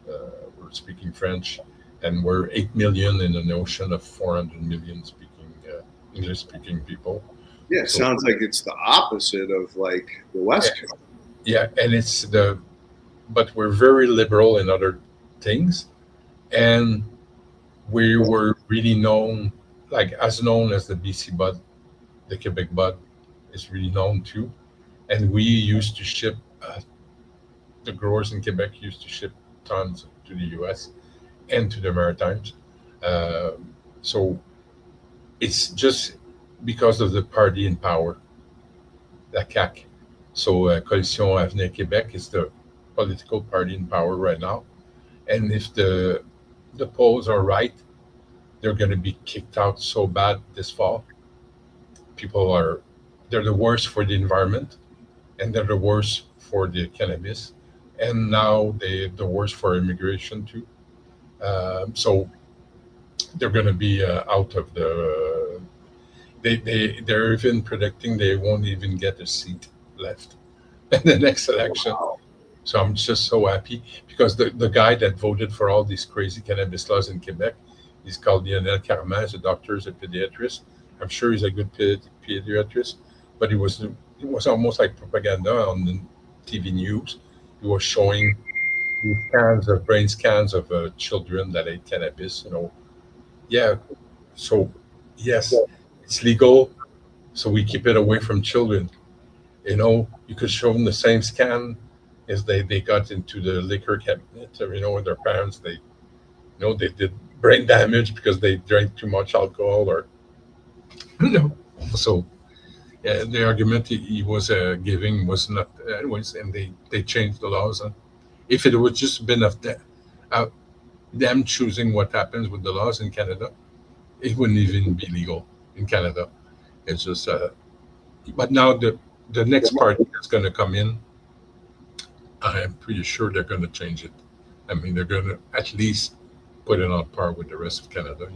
We're speaking French. And we're 8 million in an ocean of 400 million English-speaking people. Yeah, it sounds like it's the opposite of like the West Coast. Yeah, and but we're very liberal in other things, and we were really known, as known as the BC bud, the Quebec bud is really known too, and we used to ship. The growers in Quebec used to ship tons to the U.S. and to the Maritimes. So it's just because of the party in power, la CAQ. So Coalition Avenir Québec is the political party in power right now. And if the polls are right, they're going to be kicked out so bad this fall. They're the worst for the environment, and they're the worst for the cannabis. And now they're the worst for immigration too. So they're going to be out of the. They're even predicting they won't even get a seat left in the next election. So I'm just so happy because the guy that voted for all these crazy cannabis laws in Quebec, he's called Lionel Carman. He's a doctor, he's a pediatrist. I'm sure he's a good pediatrist, but it was almost like propaganda on the TV news. He was showing brain scans of children that ate cannabis, Yeah. So, yes, it's legal. So we keep it away from children. You could show them the same scan as they got into the liquor cabinet, with their parents. They did brain damage because they drank too much alcohol or, So the argument he was giving was not, anyways, and they changed the laws. If it would just been of them choosing what happens with the laws in Canada, it wouldn't even be legal in Canada. It's just, but now the next party that's going to come in, I'm pretty sure they're going to change it. I mean, they're going to at least put it on par with the rest of Canada,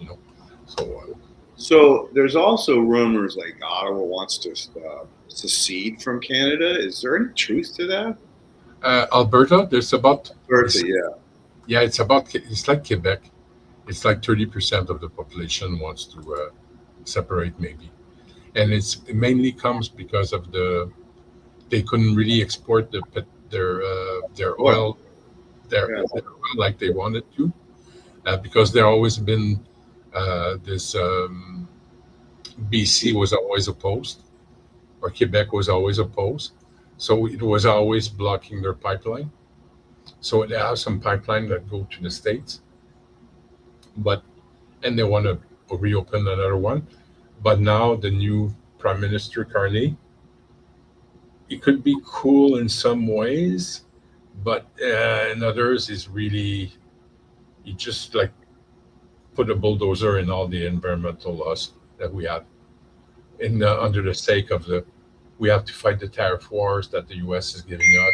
So there's also rumors like Ottawa wants to secede from Canada. Is there any truth to that? Alberta, there's about Alberta, yeah. Yeah, it's like Quebec. It's like 30% of the population wants to separate, maybe, and it mainly comes because of they couldn't really export their oil, their oil like they wanted to, because there always been this BC was always opposed, or Quebec was always opposed. So it was always blocking their pipeline. So they have some pipeline that go to the States, and they want to reopen another one. But now the new Prime Minister Carney, it could be cool in some ways, but in others he just put a bulldozer in all the environmental laws that we have, under the sake of we have to fight the tariff wars that the U.S. is giving us.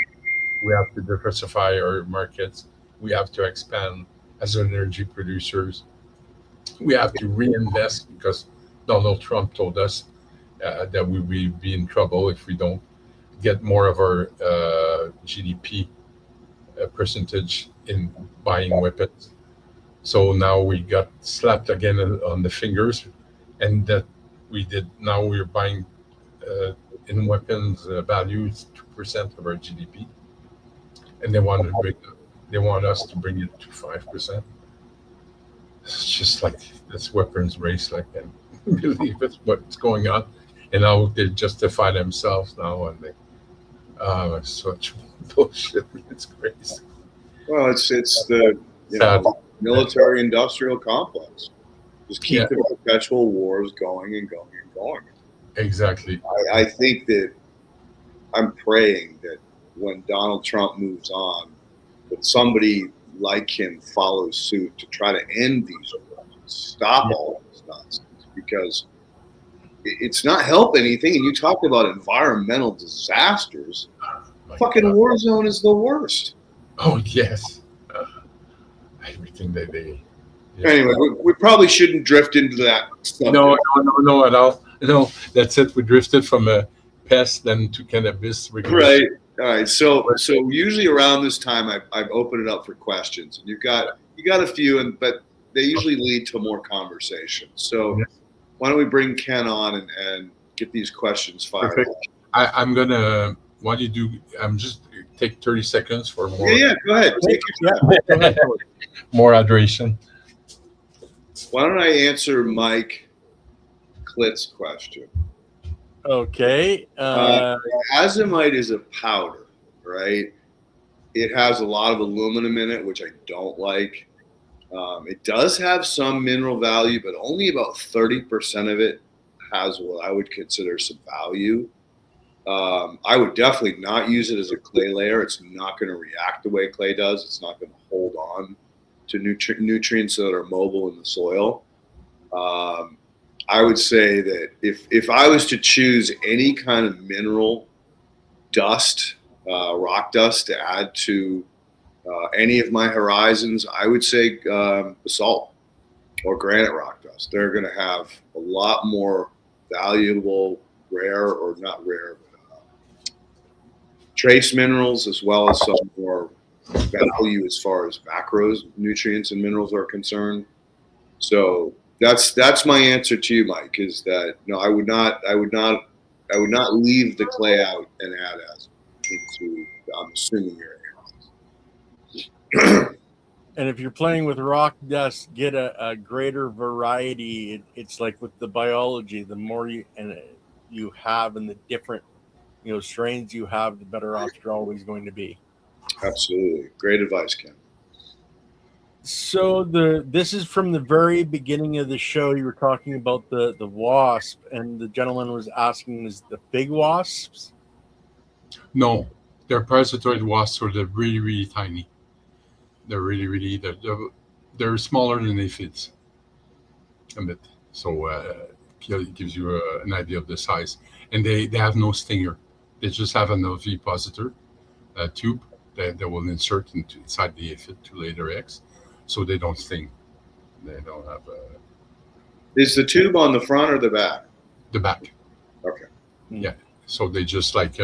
We have to diversify our markets. We have to expand as energy producers. We have to reinvest because Donald Trump told us that we will be in trouble if we don't get more of our GDP a percentage in buying weapons. So now we got slapped again on the fingers, and that we did. Now we're buying in weapons value is 2% of our GDP, and they want us to bring it to 5%. It's just like this weapons race. Like, I can't believe it's what's going on, and now they justify themselves now, and they such bullshit. It's crazy. Well, it's the military-industrial complex. Just keep the perpetual wars going and going and going. Exactly. I think that I'm praying that when Donald Trump moves on, that somebody like him follows suit to try to end these wars, stop all this nonsense, because it's not helping anything. And you talk about environmental disasters. Fucking war zone is the worst. Oh yes. Everything that they. Yeah. Anyway, we probably shouldn't drift into that stuff. No, at all. No, that's it. We drifted from a pest then to cannabis. Right. All right. So usually around this time, I've opened it up for questions, and you got a few, but they usually lead to more conversation. So why don't we bring Ken on and get these questions fired? Perfect. I'm gonna. What do you do? I'm just take 30 seconds for more. Yeah. Go ahead. Take your time. More hydration. Why don't I answer Mike Klitz's question? Okay. Azomite is a powder, right? It has a lot of aluminum in it, which I don't like. It does have some mineral value, but only about 30% of it has what I would consider some value. I would definitely not use it as a clay layer. It's not going to react the way clay does. It's not going to hold on to nutrients that are mobile in the soil. I would say that if I was to choose any kind of mineral dust, rock dust to add to any of my horizons, I would say basalt or granite rock dust. They're going to have a lot more valuable, rare or not rare, but trace minerals, as well as some more value as far as macros, nutrients and minerals are concerned. So that's my answer to you, Mike, is that no, I would not leave the clay out and add as into, I'm assuming your area. And if you're playing with rock dust, get a greater variety. It's like with the biology, the more you have and the different strains you have, the better off you're always going to be. Absolutely. Great advice, Ken. So this is from the very beginning of the show. You were talking about the wasp, and the gentleman was asking, is the big wasps? No, they're parasitoid wasps, so they're really, really tiny. They're really they're smaller than aphids a bit. So it gives you an idea of the size. And they have no stinger. They just have an ovipositor tube that they will insert inside the aphid to lay their eggs, so they don't sting. They don't have Is the tube on the front or the back? The back. Okay. Yeah. So they just like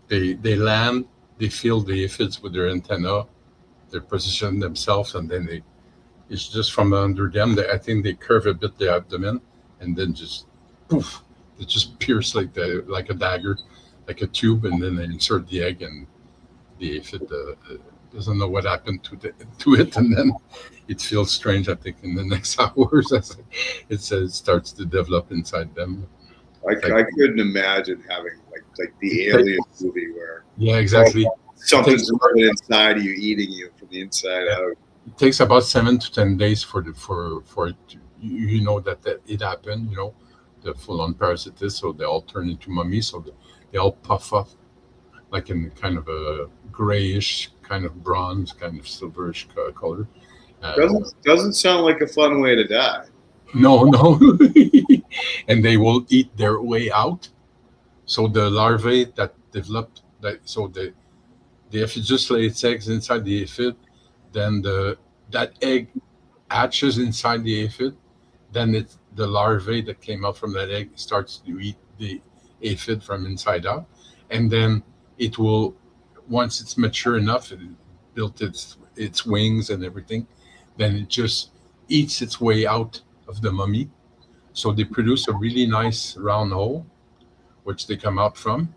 they land, they feel the aphids with their antenna, they position themselves, and then it's just from under them. I think they curve a bit the abdomen, and then just poof, it just pierce like a dagger, like a tube, and then they insert the egg, and the aphid doesn't know what happened to it, and then it feels strange. I think in the next hours, as it starts to develop inside them. I couldn't imagine having like the Alien movie where exactly something's living inside of you, eating you from the inside out. It takes about 7 to 10 days for it to, that it happened. The full-on parasites, so they all turn into mummies, so they all puff up like in kind of a grayish, kind of bronze, kind of silverish color. Doesn't sound like a fun way to die. No. And they will eat their way out. So the larvae that developed, the aphid just lay its eggs inside the aphid, then that egg hatches inside the aphid, then the larvae that came out from that egg starts to eat the aphid from inside out, and then it will, once it's mature enough, built its wings and everything, then it just eats its way out of the mummy. So they produce a really nice round hole, which they come out from,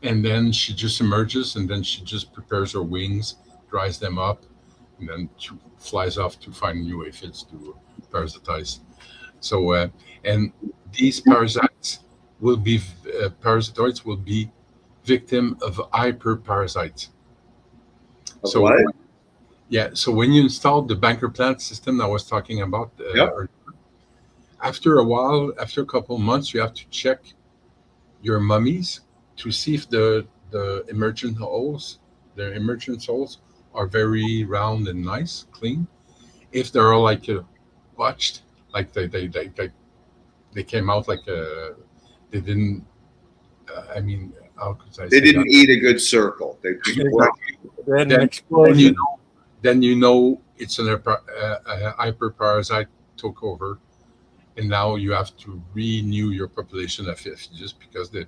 and then she just emerges, and then she just prepares her wings, dries them up, and then she flies off to find new aphids to parasitize. So, and these parasitoids will be victim of hyperparasites. So what? yeah, so when you install the banker plant system I was talking about, Yep. after a while, after a couple of months, you have to check your mummies to see if the emergent holes, are very round and nice, clean. If they're like botched, like they came out like they didn't. I mean, how could I They say didn't that? eat a good circle. They Then an Then explosion. then you know it's a hyperparasite took over, and now you have to renew your population of fish just because the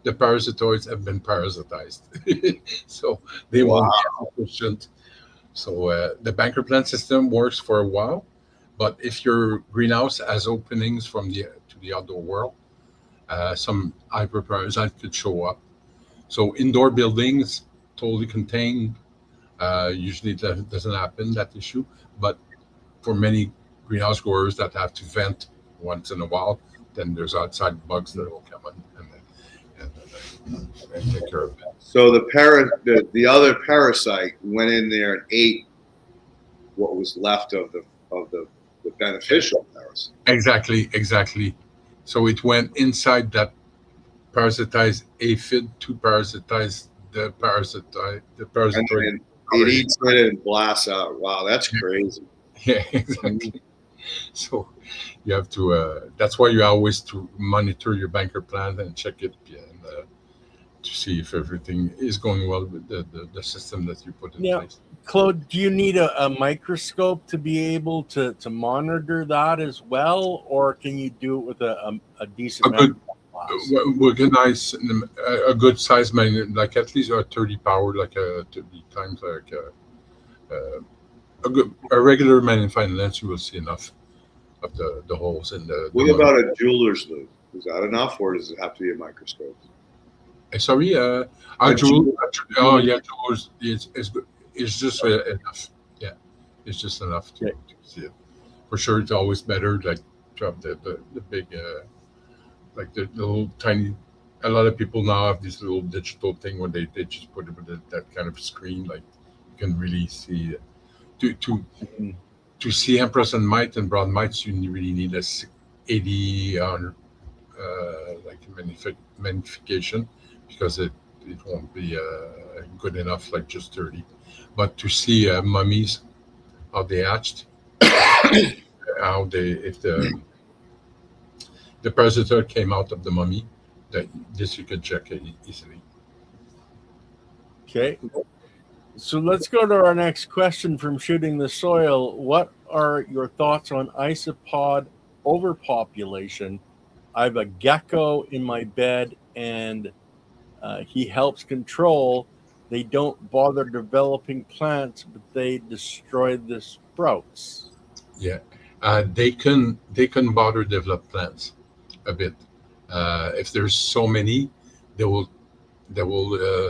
parasitoids have been parasitized, so they won't be efficient. So the banker plant system works for a while, but if your greenhouse has openings from the outdoor world, some hyperparasite could show up. So indoor buildings totally contained. Usually that doesn't happen, that issue, but for many greenhouse growers that have to vent once in a while, then there's outside bugs that will come in and take care of it. So the other parasite went in there and ate what was left of the beneficial parasite. Exactly. So it went inside that parasitized aphid to parasitize the parasitoid. And then it eats it and blasts out. Wow, that's crazy. Yeah, exactly. So you have to. That's why you always to monitor your banker plant and check it, and to see if everything is going well with the system that you put in place. Claude, do you need a microscope to be able to monitor that as well, or can you do it with a decent Organize a good size like at least a 30 power, like a 30 times, like a regular magnifying lens. You will see enough of the holes in the. What about a jeweler's loupe? Is that enough, or does it have to be a microscope? Sorry, jewelers is good. It's just enough. Yeah, it's just enough to see it. For sure, it's always better like to have the big. Like the little tiny, a lot of people now have this little digital thing where they just put it with that kind of screen, like you can really see. To see empress and mite and brown mites, you really need a 80 like magnification, because it won't be good enough like just 30. But to see mummies, how they hatched, how if the parasitoid came out of the mummy, this you could check easily. Okay. So let's go to our next question from Shooting the Soil. What are your thoughts on isopod overpopulation? I have a gecko in my bed, and he helps control. They don't bother developing plants, but they destroy the sprouts. Yeah, they can bother develop plants a bit. If there's so many, they will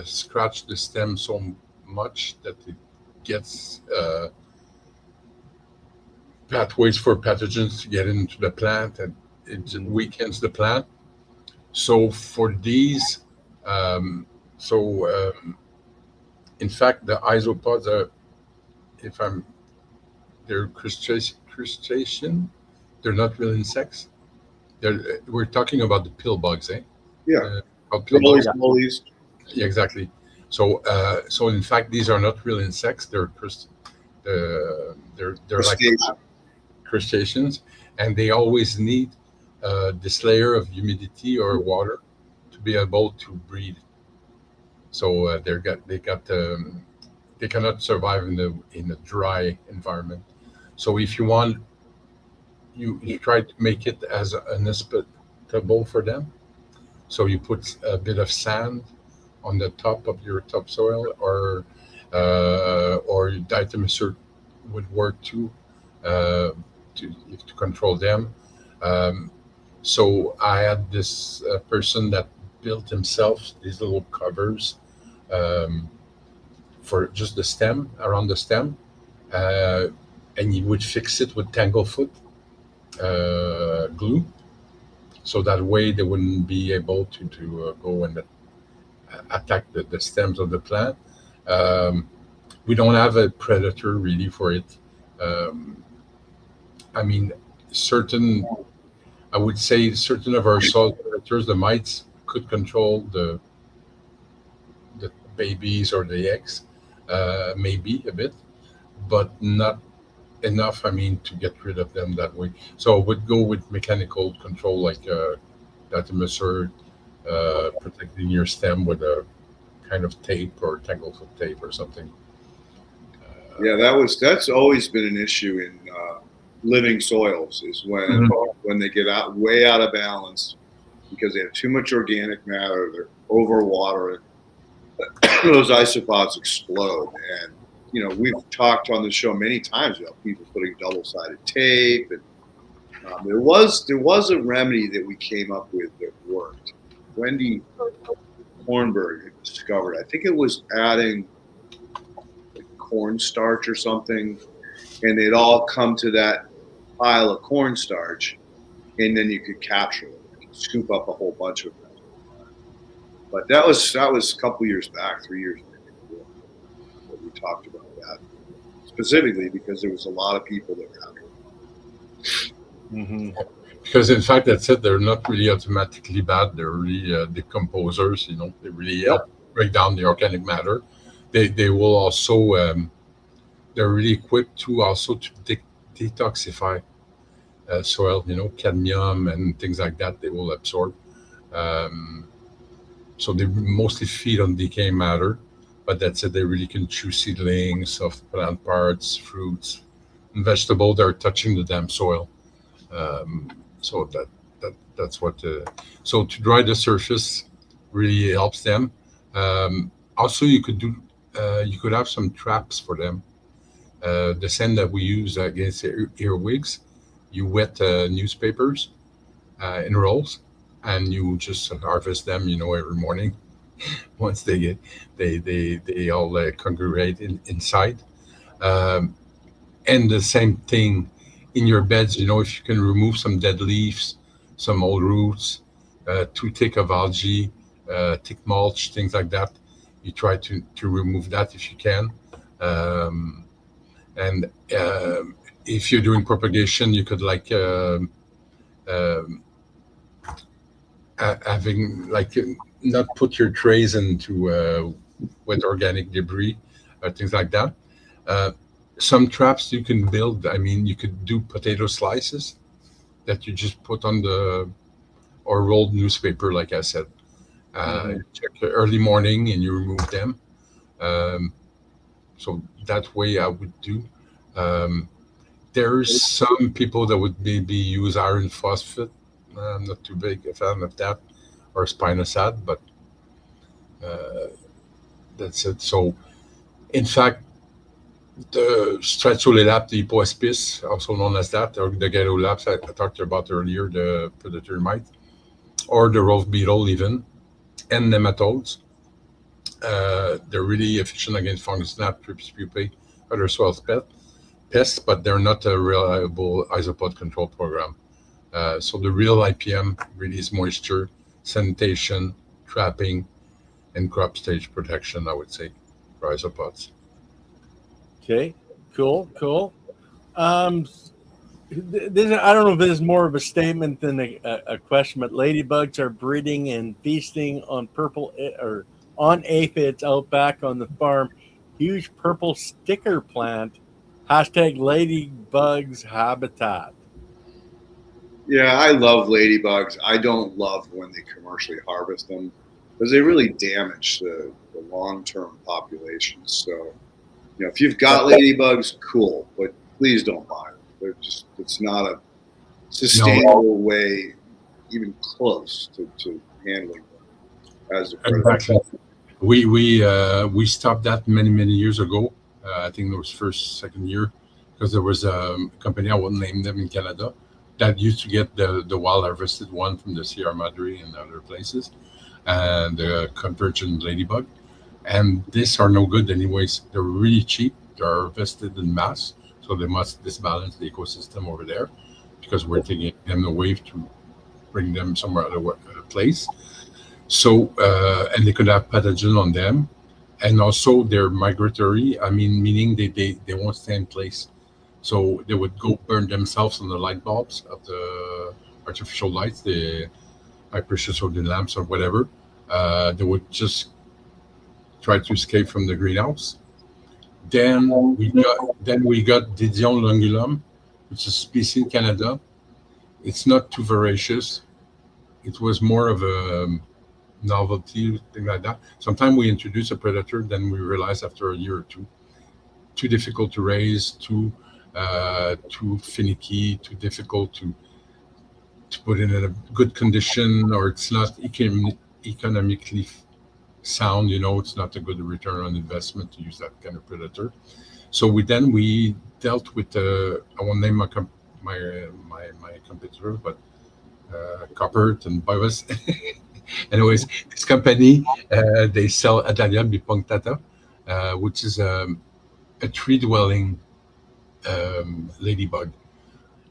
scratch the stem so much that it gets pathways for pathogens to get into the plant, and it weakens the plant. So for these, in fact, the isopods are, they're crustacean. They're not real insects. We're talking about the pill bugs, eh? Yeah. Pill bugs. Yeah, exactly. So in fact, these are not real insects. They're like crustaceans, and they always need this layer of humidity or water to be able to breathe. So they cannot survive in a dry environment. So if you want, you try to make it as inhospitable for them. So you put a bit of sand on the top of your topsoil, or diatomaceous would work too, to control them. So I had this person that built himself these little covers for just the stem, around the stem, and he would fix it with tanglefoot glue, so that way they wouldn't be able to go and attack the stems of the plant. We don't have a predator really for it. I mean, I would say certain of our soil predators, the mites, could control the babies or the eggs, maybe a bit, but not enough, I mean, to get rid of them that way. So I would go with mechanical control, like diatomaceous, protecting your stem with a kind of tape or tanglefoot tape or something. Yeah, that's always been an issue in living soils, is when they get way out of balance because they have too much organic matter, they're overwatering, those isopods explode. And we've talked on the show many times about people putting double-sided tape, and there was a remedy that we came up with that worked. Wendy Hornberg had discovered, I think it was adding cornstarch or something, and they'd all come to that pile of cornstarch, and then you could capture it, you could scoop up a whole bunch of them. But that was a couple years back, 3 years maybe, that we talked about that specifically because there was a lot of people that were having it. Mm-hmm. Because in fact, that's it. They're not really automatically bad. They're really decomposers. They really help break down the organic matter. They will also they're really equipped to also to detoxify soil. Cadmium and things like that. They will absorb. So they mostly feed on decaying matter, but that's it. They really can chew seedlings of plant parts, fruits, and vegetables that are touching the damn soil. So that's what. So to dry the surface really helps them. Also, you could have some traps for them. The same that we use against earwigs. You wet newspapers in rolls, and you just harvest them, every morning. Once they all congregate inside. And the same thing in your beds, if you can remove some dead leaves, some old roots, too thick of algae, thick mulch, things like that, you try to remove that if you can. And if you're doing propagation, you could having not put your trays into with organic debris or things like that. Some traps you can build. I mean, you could do potato slices that you just put on or rolled newspaper, like I said. Check early morning and you remove them. So that way I would do. There's some people that would maybe use iron phosphate. I'm not too big a fan of that, or spinosad, but that's it. So, in fact, the Stratolelap hypoespis, also known as that, or the Gyrolaps I talked about earlier, the predator mite, or the rove beetle even, and nematodes. They're really efficient against fungus gnat, trips, pupae, other soil pests, but they're not a reliable isopod control program. So the real IPM really is moisture, sanitation, trapping, and crop stage protection, I would say, for isopods. Okay, cool. I don't know if this is more of a statement than a question, but ladybugs are breeding and feasting on on aphids out back on the farm. Huge purple sticker plant. #ladybugs habitat. Yeah, I love ladybugs. I don't love when they commercially harvest them because they really damage the long-term populations. So, if you've got ladybugs, cool, but please don't buy them. It's not a sustainable way, even close to handling them as a predator. Exactly. We stopped that many years ago. I think it was first, second year, because there was a company, I won't name them, in Canada that used to get the wild harvested one from the Sierra Madre and other places, and the convergent ladybug. And these are no good anyways. They're really cheap. They're harvested in mass, so they must disbalance the ecosystem over there because we're taking them away to bring them somewhere other place. So, and they could have pathogen on them. And also they're migratory. I mean, meaning they won't stay in place. So they would go burn themselves on the light bulbs of the artificial lights, the high pressure sodium lamps or whatever. They would just try to escape from the greenhouse. Then we got Didion longulum, which is a species in Canada. It's not too voracious. It was more of a novelty, thing like that. Sometimes we introduce a predator, then we realize after a year or two, too difficult to raise, too finicky, too difficult to put in a good condition, or it's not economically sound. It's not a good return on investment to use that kind of predator. So we dealt with I won't name my competitor, but Crobert and Biovis. Anyways, this company, they sell Adalia bipunctata, which is a tree-dwelling ladybug.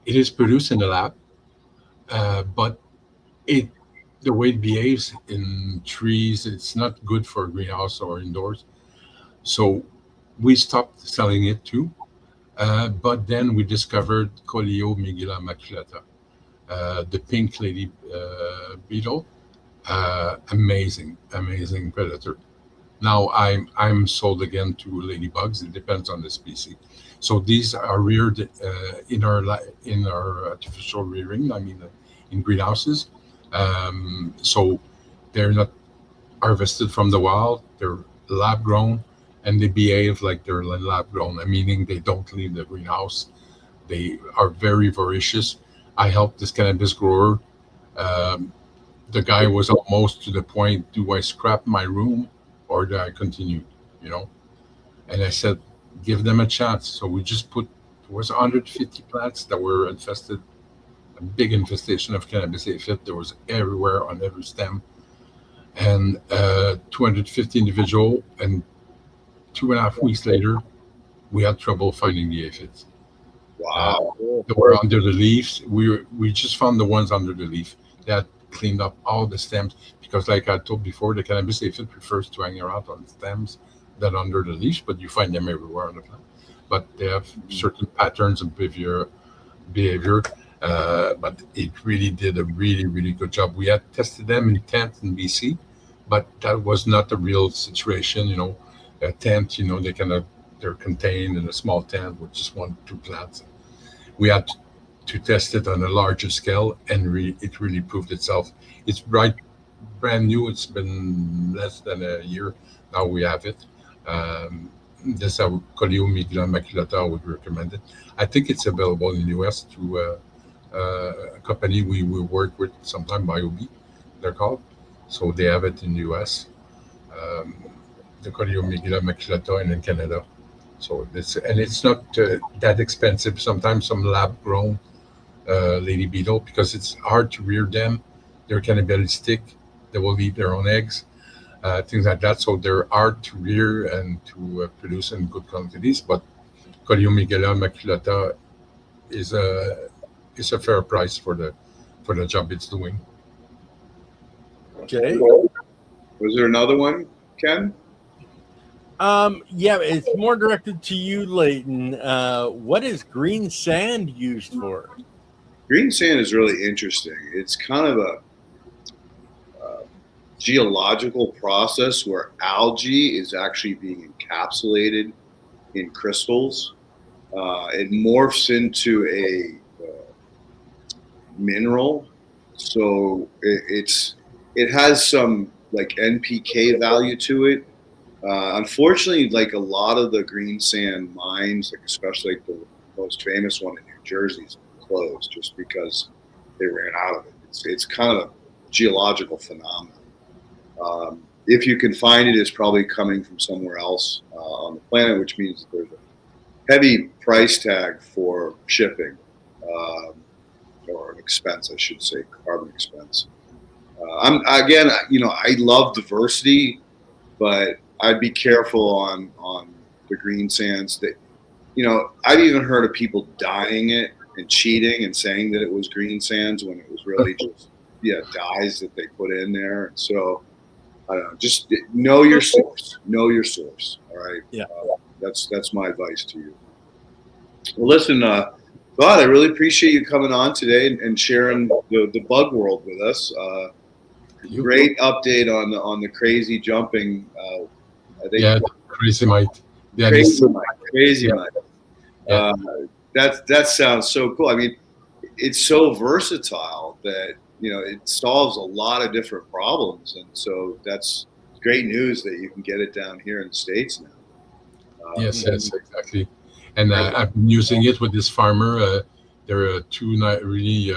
It is produced in the lab, but the way it behaves in trees, it's not good for a greenhouse or indoors. So we stopped selling it too. But then we discovered Coleomygila maculata, the pink lady beetle. Amazing predator. Now I'm sold again to ladybugs. It depends on the species. So these are reared in our artificial rearing. I mean, in greenhouses. So they're not harvested from the wild. They're lab grown, and they behave like they're lab grown. Meaning they don't leave the greenhouse. They are very voracious. I helped this cannabis grower. The guy was almost to the point, do I scrap my room or do I continue, And I said, give them a chance. So we just there was 150 plants that were infested, a big infestation of cannabis aphid. There was everywhere on every stem. And 250 individual, and 2.5 weeks later, we had trouble finding the aphids. Wow. They were under the leaves. We just found the ones under the leaf that cleaned up all the stems, because like I told before, the cannabis aphid prefers to hang around on stems than under the leaves, but you find them everywhere on the plant. But they have certain patterns of behavior, but it really did a really, really good job. We had tested them in tent in BC, but that was not a real situation. A tent, they're contained in a small tent with just 1-2 plants. We had to test it on a larger scale, and it really proved itself. It's brand new. It's been less than a year now. We have it. This Coleomygila maculata, I would recommend it. I think it's available in the US through a company we work with sometime, BioB, they're called. So they have it in the US. The Coleomygila maculata, and in Canada. So it's not that expensive. Sometimes some lab grown lady beetle, because it's hard to rear them. They're cannibalistic. They will eat their own eggs, things like that. So they're hard to rear and to produce in good quantities. But Coleomygila maculata is a fair price for the job it's doing. Okay. Was there another one, Ken? Yeah, it's more directed to you, Leighton. What is green sand used for? Green sand is really interesting. It's kind of a geological process where algae is actually being encapsulated in crystals. It morphs into a mineral, so it has some like NPK value to it. Unfortunately, like a lot of the green sand mines, like especially like the most famous one in New Jersey, is closed just because they ran out of it. It's kind of a geological phenomenon. if you can find it, it's probably coming from somewhere else on the planet, which means that there's a heavy price tag for shipping, or an expense, I should say, carbon expense. I love diversity, but I'd be careful on the green sands. That, I've even heard of people dyeing it and cheating and saying that it was green sands when it was really just dyes that they put in there. And so I don't know, just know your source. Know your source. All right. Yeah. That's my advice to you. Well, listen, Claude, I really appreciate you coming on today and sharing the bug world with us. Great update on the crazy jumping. Crazy mite. Yeah, crazy mite. Yeah. That sounds so cool. I mean, it's so versatile that it solves a lot of different problems, and so that's great news that you can get it down here in the States now. Yes, exactly. And I've been using it with this farmer. There are two really.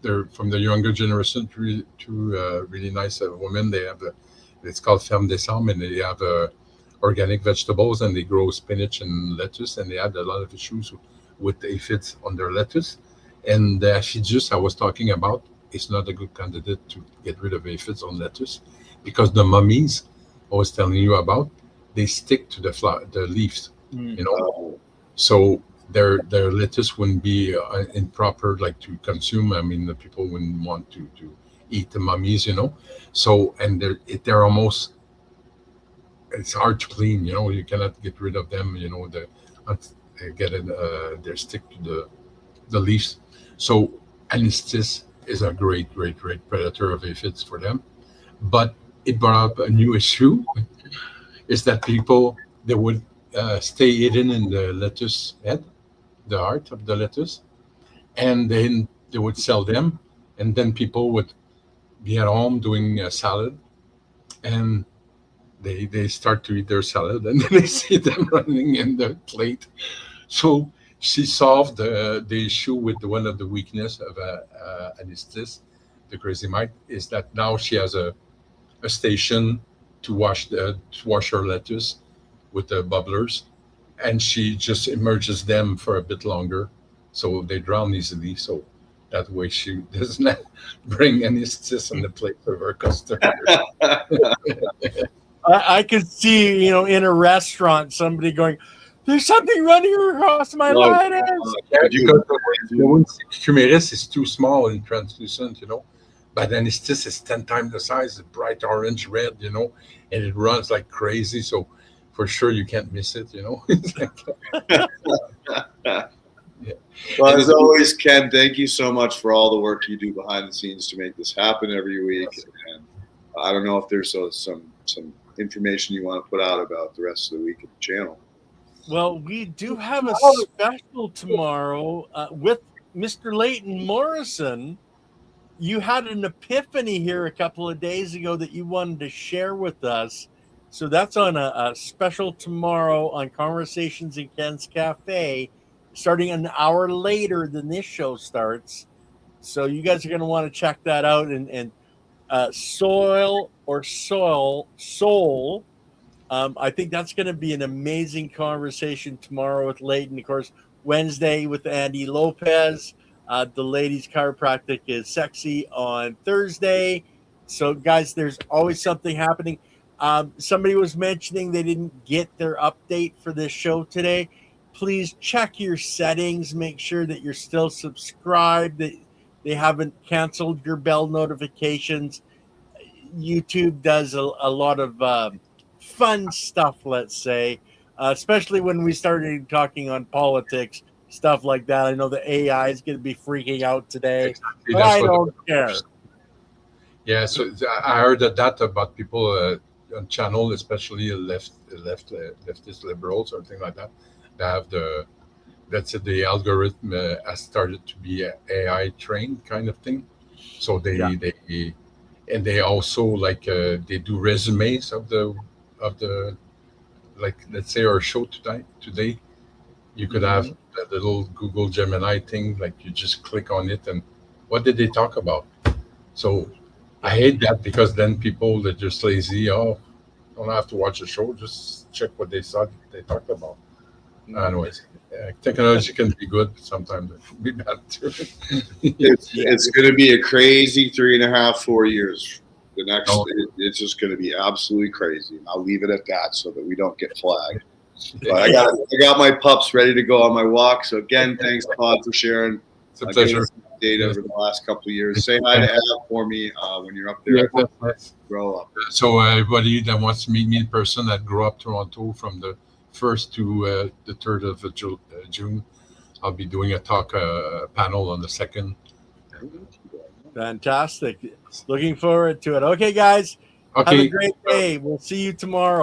They're from the younger generation. Two really nice women. They have it's called Ferme des Sommes, and they have organic vegetables, and they grow spinach and lettuce, and they had a lot of issues with aphids on their lettuce. And the aphid juice I was talking about is not a good candidate to get rid of aphids on lettuce, because the mummies I was telling you about, they stick to the leaves, so their lettuce wouldn't be improper to consume. I mean, the people wouldn't want to eat the mummies, So, and they're almost, it's hard to clean, you cannot get rid of them, they stick to the leaves. So Anatis is a great predator of aphids for them. But it brought up a new issue, is that people, they would stay hidden in the lettuce head, the heart of the lettuce, and then they would sell them, and then people would be at home doing a salad, and they start to eat their salad, and then they see them running in the plate. So she solved the issue with one of the weakness of Anatis, the crazy mite, is that now she has a station to wash her lettuce with the bubblers, and she just immerses them for a bit longer, so they drown easily. So that way she does not bring Anatis on the plate of her customer. I could see, in a restaurant, somebody going, "There's something running across my lettuce." Because the Cumaris is too small and translucent, but Anatis is 10 times the size, it's bright orange, red, and it runs like crazy. So for sure you can't miss it, It's Well, as always, Ken, thank you so much for all the work you do behind the scenes to make this happen every week. And I don't know if there's some information you want to put out about the rest of the week of the channel. Well, we do have a special tomorrow with Mr. Leighton Morrison. You had an epiphany here a couple of days ago that you wanted to share with us. So that's on a special tomorrow on Conversations in Ken's Cafe, starting an hour later than this show starts. So you guys are going to want to check that out. And Soul. I think that's going to be an amazing conversation tomorrow with Leighton. Of course, Wednesday with Andy Lopez. The ladies' chiropractic is sexy on Thursday. So, guys, there's always something happening. Somebody was mentioning they didn't get their update for this show today. Please check your settings. Make sure that you're still subscribed, that they haven't canceled your bell notifications. YouTube does a lot of fun stuff, let's say, especially when we started talking on politics, stuff like that. I know the AI is going to be freaking out today. Exactly. But I don't care. Yeah, so I heard that about people on channel, especially leftist liberals or things like that. They have the algorithm has started to be AI trained kind of thing. So they also they do resumes of the let's say our show today. You could have that little Google Gemini thing, you just click on it and what did they talk about? So I hate that because then people that just lazy, don't have to watch the show, just check what they talked about. Anyways, technology can be good, but sometimes it can be bad too. It's going to be a crazy 3.5, 4 years. The next, it's just going to be absolutely crazy. And I'll leave it at that so that we don't get flagged. But I got my pups ready to go on my walk. So again, thanks, Claude, for sharing. It's a pleasure. Data over the last couple of years. Say hi to Ed for me when you're up there. Yeah, that's Grow up. So everybody that wants to meet me in person at Grow Up Toronto from the 1st to the 3rd of June, I'll be doing a talk panel on the 2nd. Fantastic. Looking forward to it. Okay, guys. Okay. Have a great day. We'll see you tomorrow.